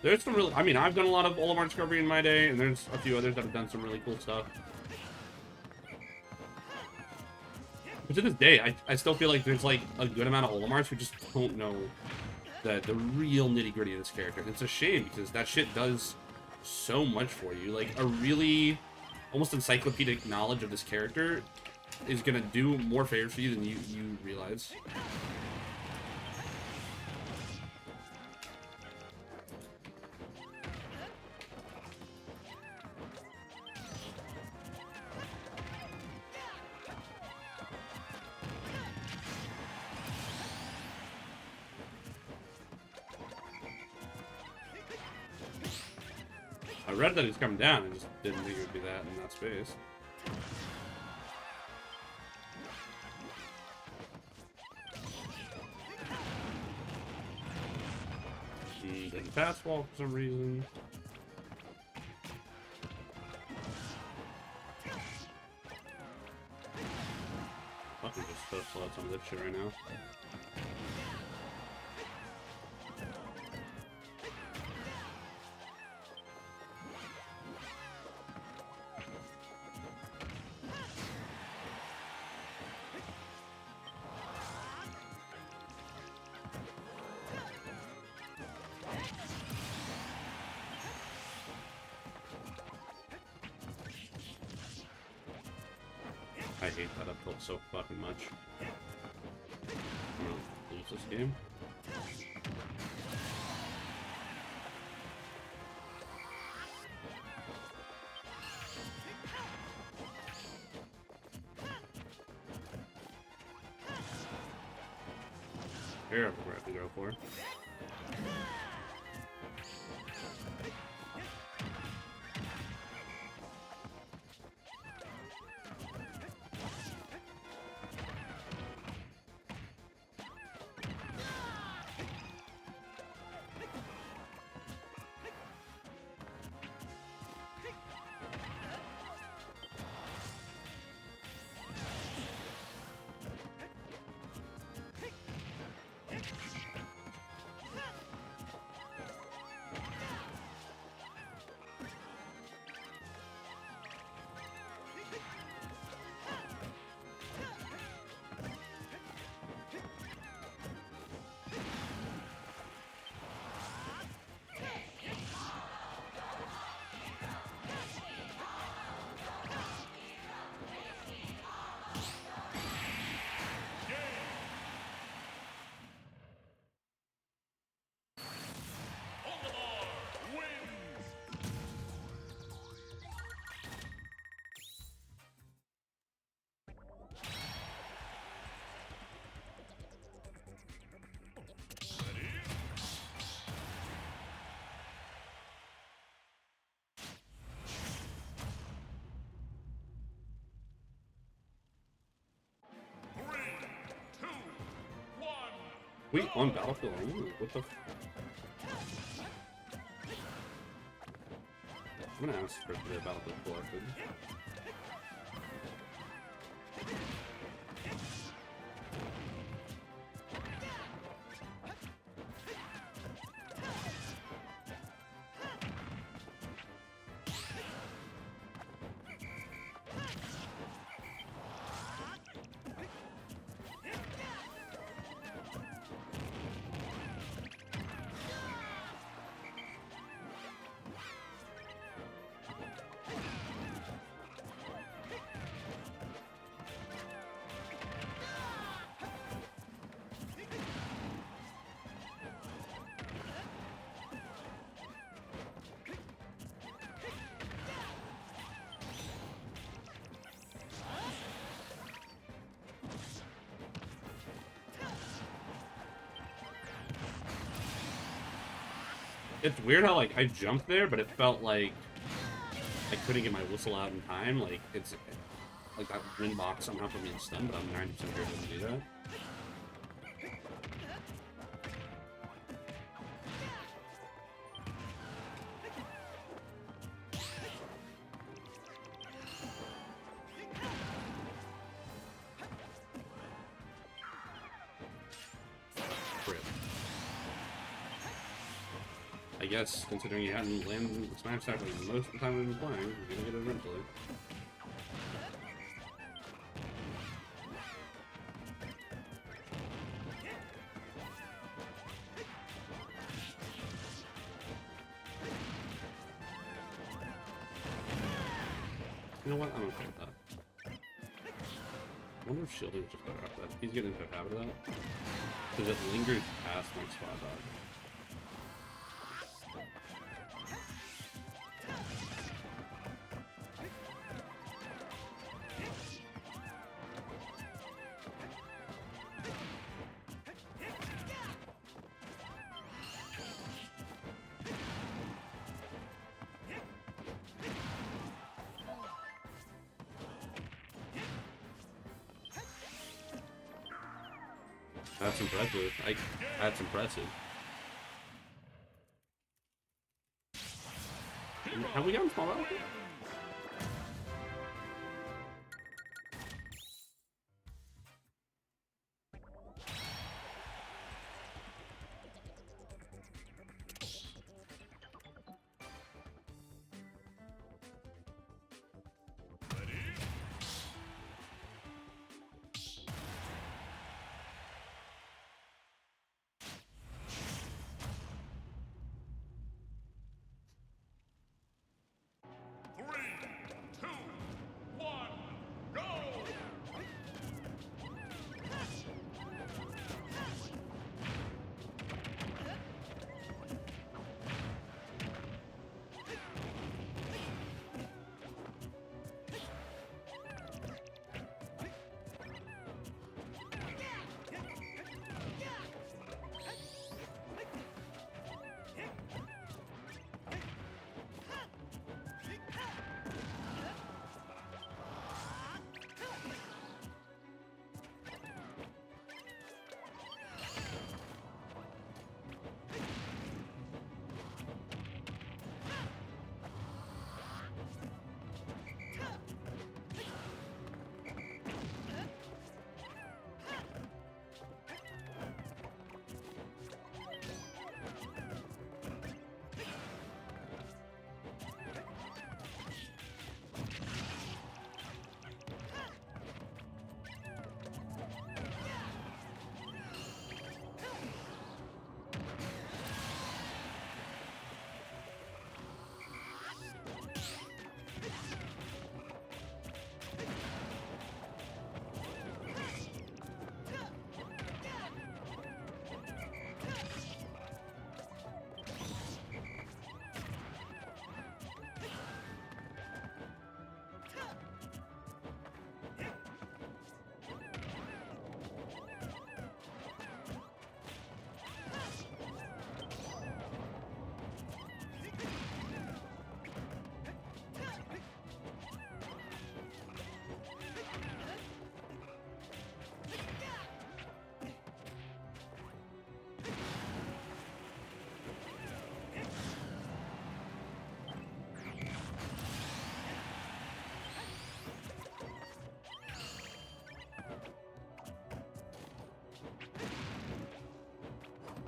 There's some real. I mean, I've done a lot of Olimar discovery in my day, and there's a few others that have done some really cool stuff. But to this day, I still feel like there's like a good amount of Olimars who just don't know the real nitty gritty of this character. And it's a shame because that shit does so much for you. Like a really almost encyclopedic knowledge of this character is gonna do more favors for you than you realize. I read that he's coming down, I just didn't think it would be that in that space. He didn't pass wall for some reason. Fucking just pull out some of this shit right now. I hate that up tilt so fucking much. I'm gonna lose this game. Here, we're have to go for. Olimar wins. Wait, on Battlefield only? What the f— I'm gonna ask for the Battlefield collected. It's weird how, like, I jumped there, but it felt like I couldn't get my whistle out in time. Like, it's... Like, that wind box somehow put me in stun, but I'm 90% sure it didn't do that. I guess, considering you hadn't landed the smash attack like most of the time we've been playing, you're gonna get it eventually. You know what? I'm okay with that. I wonder if shielding is just better after that. He's getting into a habit of that. Because it lingers past my spot dog. That's impressive. That's impressive. Have we gotten small out?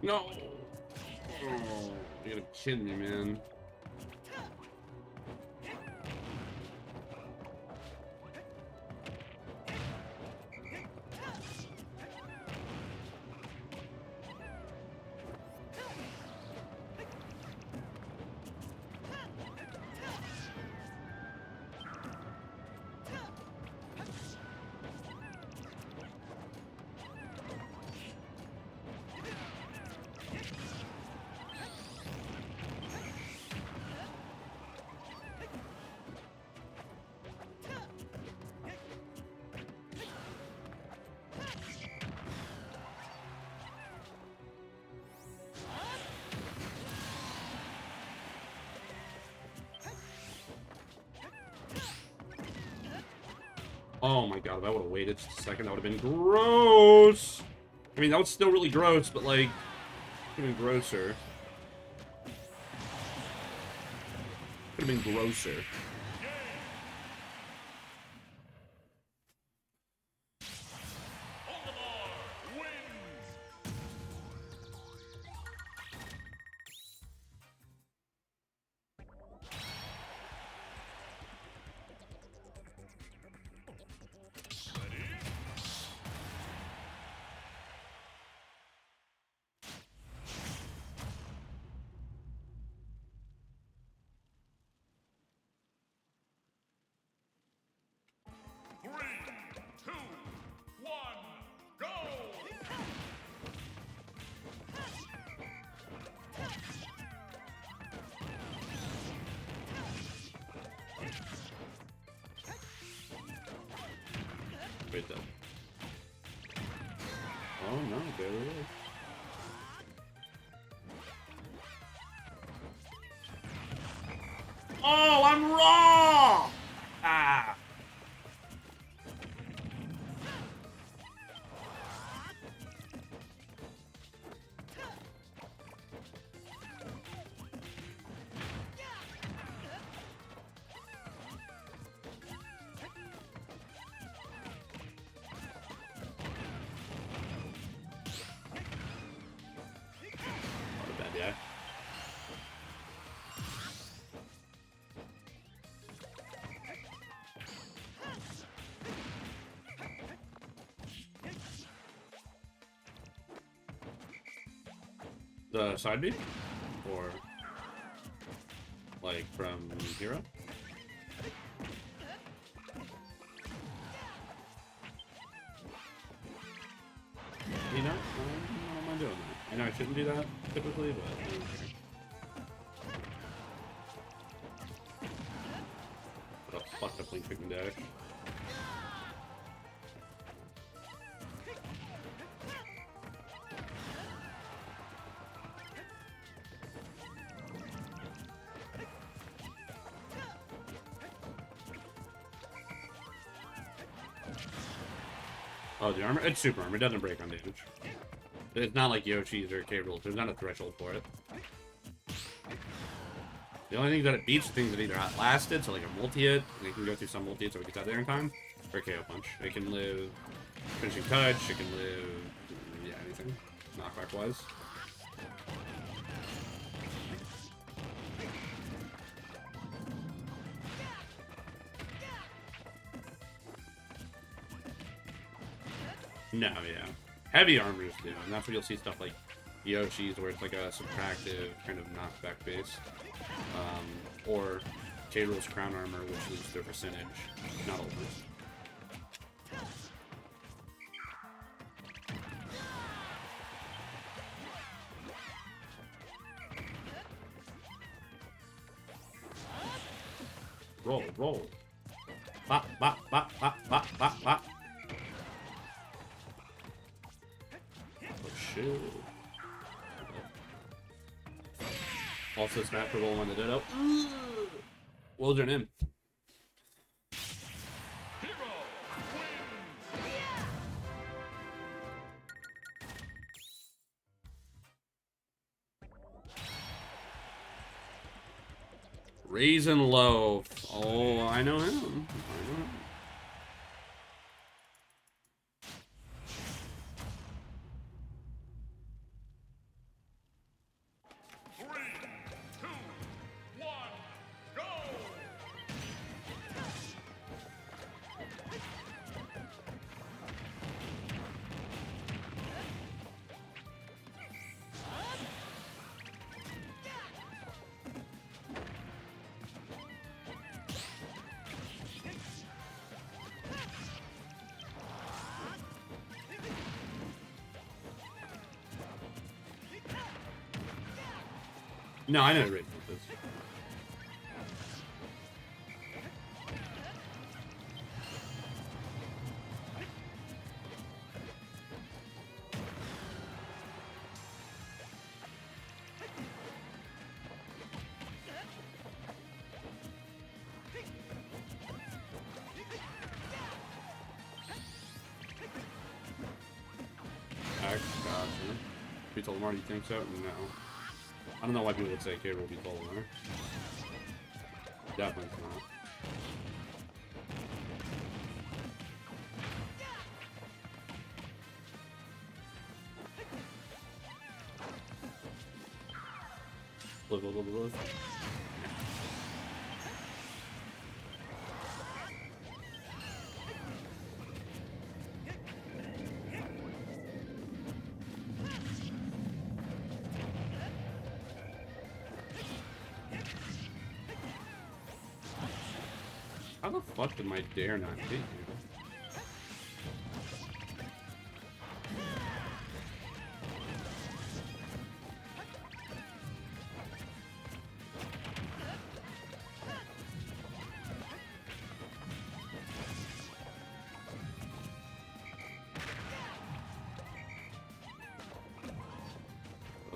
No! Oh, you gotta kidding me, man. Oh my god, if I would have waited just a second, that would have been gross. I mean, that was still really gross, but like, even grosser. Could have been grosser. Olimar wins. Ready? 3, 2, 1, go! Wait, though. Oh no, there it is. Oh, I'm raw! Ah! Not a bad guy. The side B? Or like from Hero? You know, I don't mind doing that. I know I shouldn't do that typically, but I don't care. What a fucked up link pick and dash. Oh, the armor? It's super armor. It doesn't break on damage. It's not like Yoshi's or K-Rool. There's not a threshold for it. The only thing that it beats are things that either outlasted, so like a multi-hit, and it can go through some multi-hits so it gets out there in time, or a KO punch. It can live finishing touch, it can live, yeah, anything, knockback-wise. No, yeah. Heavy armors do, and that's where you'll see stuff like Yoshi's, where it's like a subtractive kind of knockback base. Or K-Rool's crown armor, which is their percentage, not all of it. Roll, roll. Bop, bop, bop, bop, bop, bop, bop. Oh, shit. Also, snap for roll on the Ditto. What was her name? Hero wins. Raisin Loaf. Oh, I know him. I know him. No, I know Raisin Loaf is. beats Olimar? Do you think so? No. I don't know why people would say K. Rool beats Olimar. Definitely not. Look. How the fuck did my dare not hit you?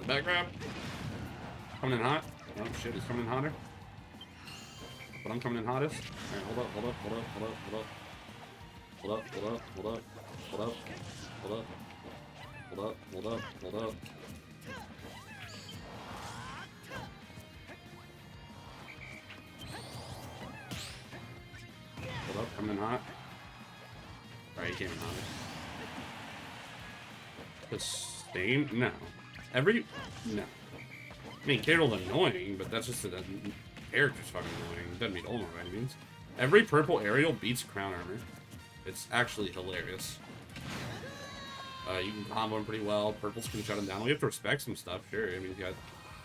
Back grab. Coming in hot. Oh shit, he's coming in hotter. But I'm coming in hottest. Alright, hold up. Hold up, coming in hot. Alright, he came in hotter. Sustain? No. No. I mean, K. Rool's annoying, but that's just the character's fucking annoying. It doesn't beat Olimar by any means. Every purple aerial beats crown armor. It's actually hilarious. You can combo him pretty well. Purples can shut him down. We have to respect some stuff, sure. I mean, he's got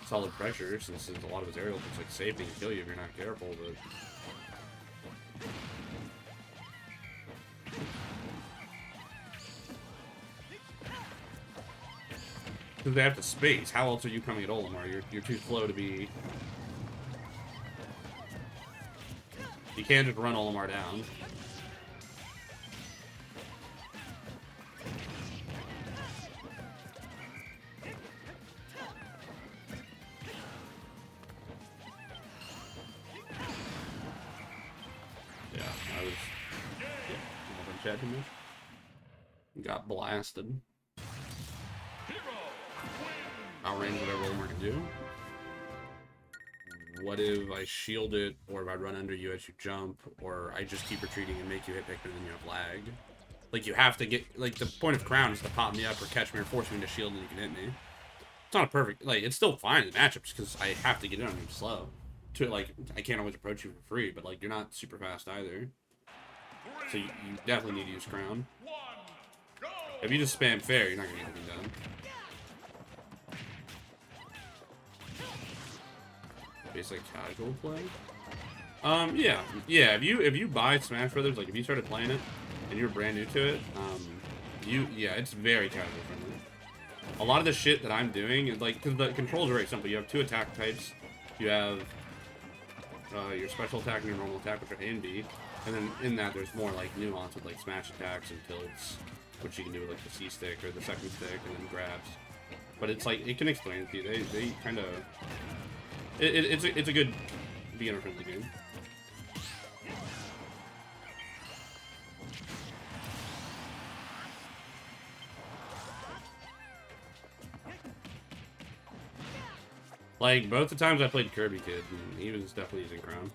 solid pressure since a lot of his aerials looks like safety can kill you if you're not careful, but... Because they have to space. How else are you coming at Olimar? You're too slow to be... You can't just run Olimar down. Yeah, I was... Yeah, chat too much. Got blasted. Outrange whatever Olimar can do. What if I shield it, or if I run under you as you jump, or I just keep retreating and make you hit Pikmin and then you have lag? Like, you have to get, like, the point of crown is to pop me up or catch me or force me into shield and you can hit me. It's not a perfect, like, it's still fine in matchups because I have to get in on you slow. To, like, I can't always approach you for free, but, like, you're not super fast either. So you definitely need to use crown. If you just spam fair, you're not going to get anything done. Basic casual play. Yeah. If you buy Smash Brothers, like if you started playing it and you're brand new to it, it's very casual friendly. A lot of the shit that I'm doing is like, because the controls are very simple. You have two attack types. You have your special attack and your normal attack, which are A and B, and then in that there's more like nuance with like smash attacks and tilts, which you can do with like the C stick or the second stick, and then grabs. But it's like it can explain it to you. They kind of. It's a good beginner-friendly game. Like, both the times I played Kirby Kid, and he was definitely using Crown.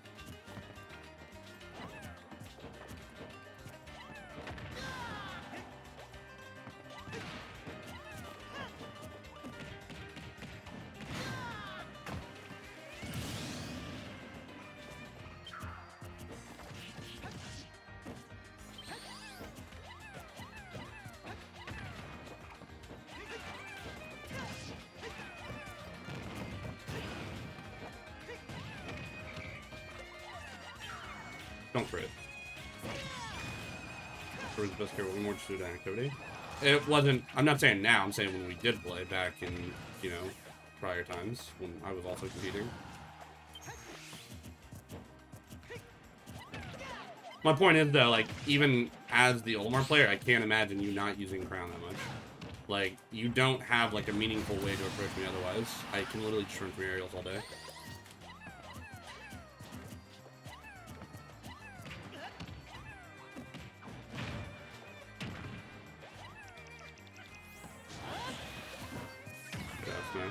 Don't crit. Where's the best character? One more just do that activity. It wasn't. I'm not saying now. I'm saying when we did play back in, you know, prior times when I was also competing. My point is though, like even as the Olimar player, I can't imagine you not using Crown that much. Like you don't have like a meaningful way to approach me otherwise. I can literally just run from aerials all day.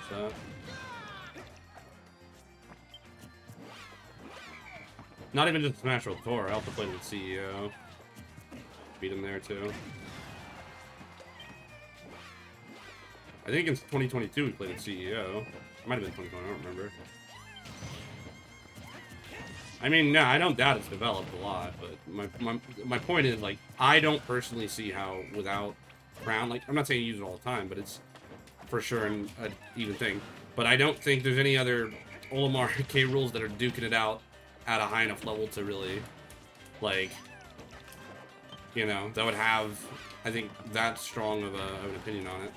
that. Not even just Smash World Tour. I also played with CEO. Beat him there too. I think in 2022 we played at CEO. It might have been 2020. I don't remember. I mean, no, I don't doubt it's developed a lot, but my point is, like, I don't personally see how without Crown, like, I'm not saying you use it all the time, but it's for sure an even thing. But I don't think there's any other Olimar K rules that are duking it out at a high enough level to really, like, you know, that would have, I think, that strong of an opinion on it.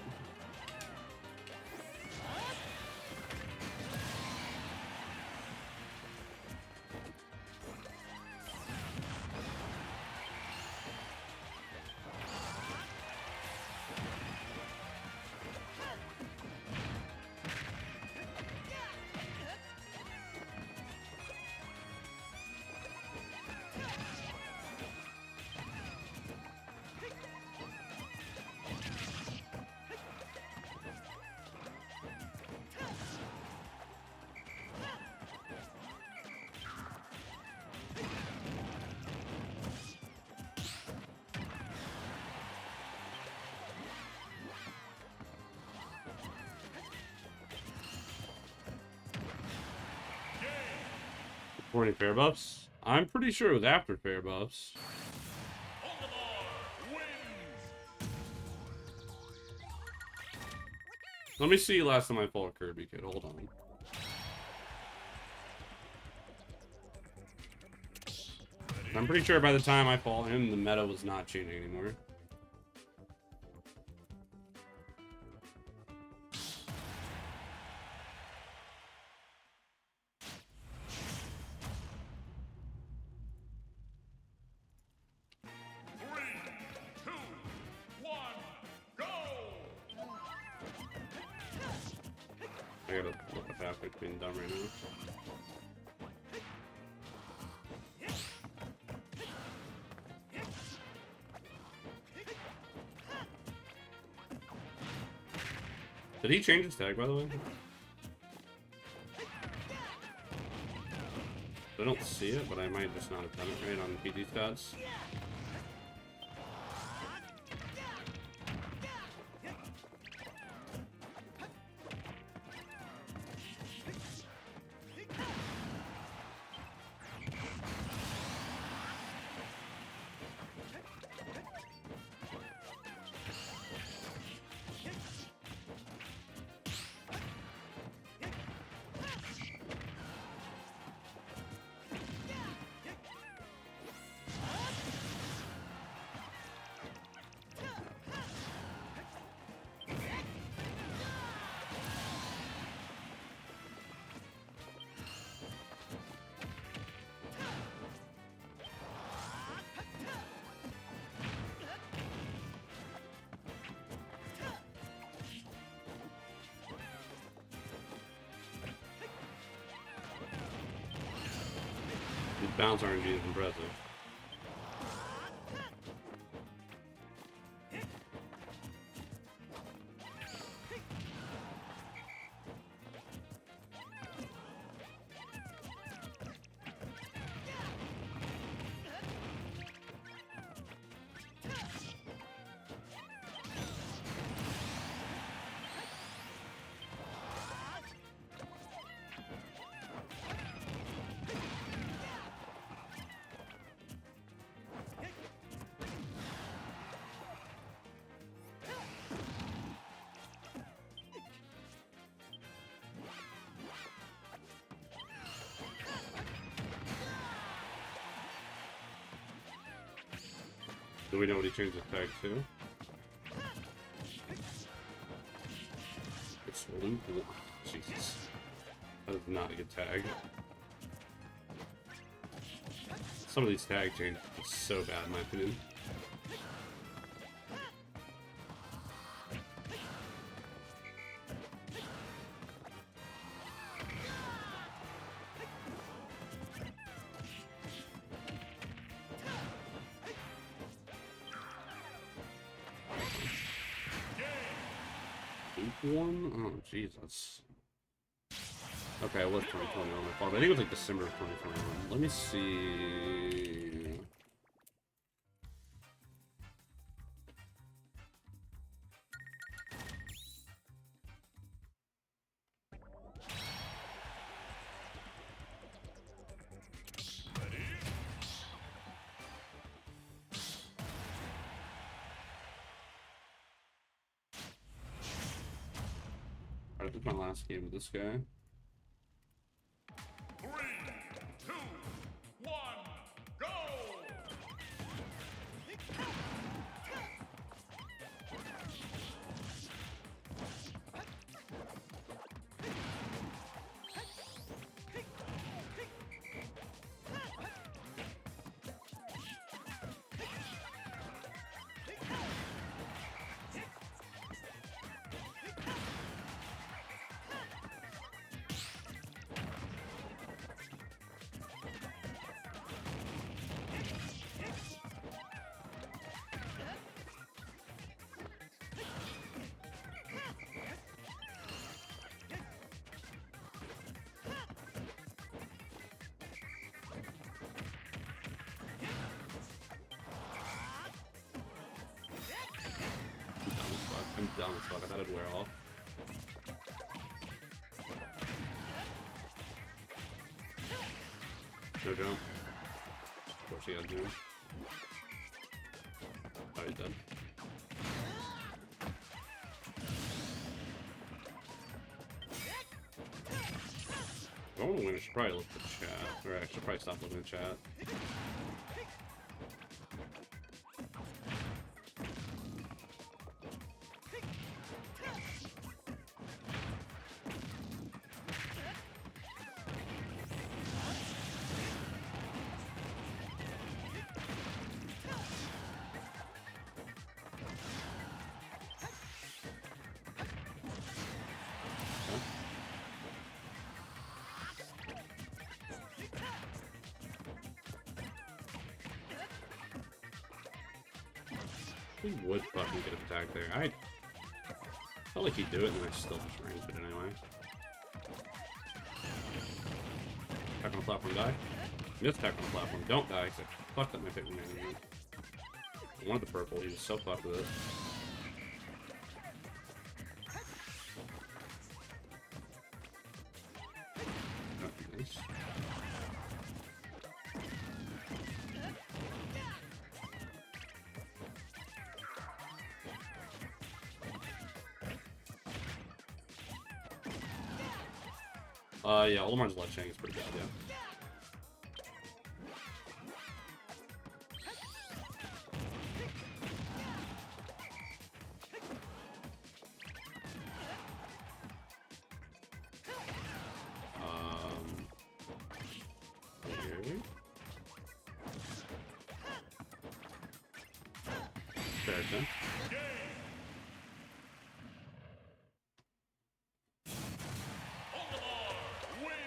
Before any fair buffs? I'm pretty sure it was after fair buffs. Olimar wins. Let me see last time I fought Kirby Kid. Hold on. I'm pretty sure by the time I fought him, the meta was not changing anymore. I gotta look at that like being dumb right now. Did he change his tag, by the way? I don't see it, but I might just not have done it right on PD stats. His bounce RNG is impressive. Do we know what he changed his tag to? It's Luke. Jesus. That is not a good tag. Some of these tag changes are so bad in my opinion. Ooh. one? Oh, Jesus. Okay, it was 2021, my fault. I think it was like December of 2021. Let me see. Alright, this is my last game with this guy. 3, 2, 1, go! I'm dumb as fuck. I thought it'd wear off. No jump. What she gotta do? Oh, he's dead. If I want to win, I should probably look at the chat. Or I should probably stop looking at the chat. He would fucking get attacked there. I felt like he'd do it, and I still just ran it anyway. Attack on the platform, die. Just attack on the platform, don't die, because I fucked up my pick management. I wanted the purple, he was so fucked with it. Oh, nice. Yeah, Olimar's left shank is pretty bad, yeah. Here. Fair enough. Olimar wins!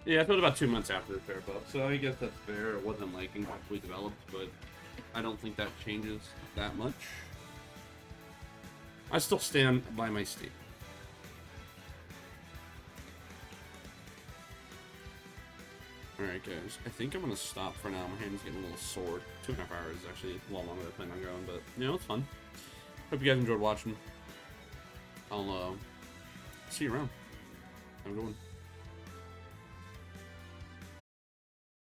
Yeah, it was about 2 months after the fair buff, so I guess that's fair. It wasn't like incredibly developed, but I don't think that changes that much. I still stand by my statement. Alright guys, I think I'm gonna stop for now. My hand's getting a little sore. 2.5 hours is actually a lot longer than I planned on going, but you know, it's fun. Hope you guys enjoyed watching. I'll see you around. Have a good one.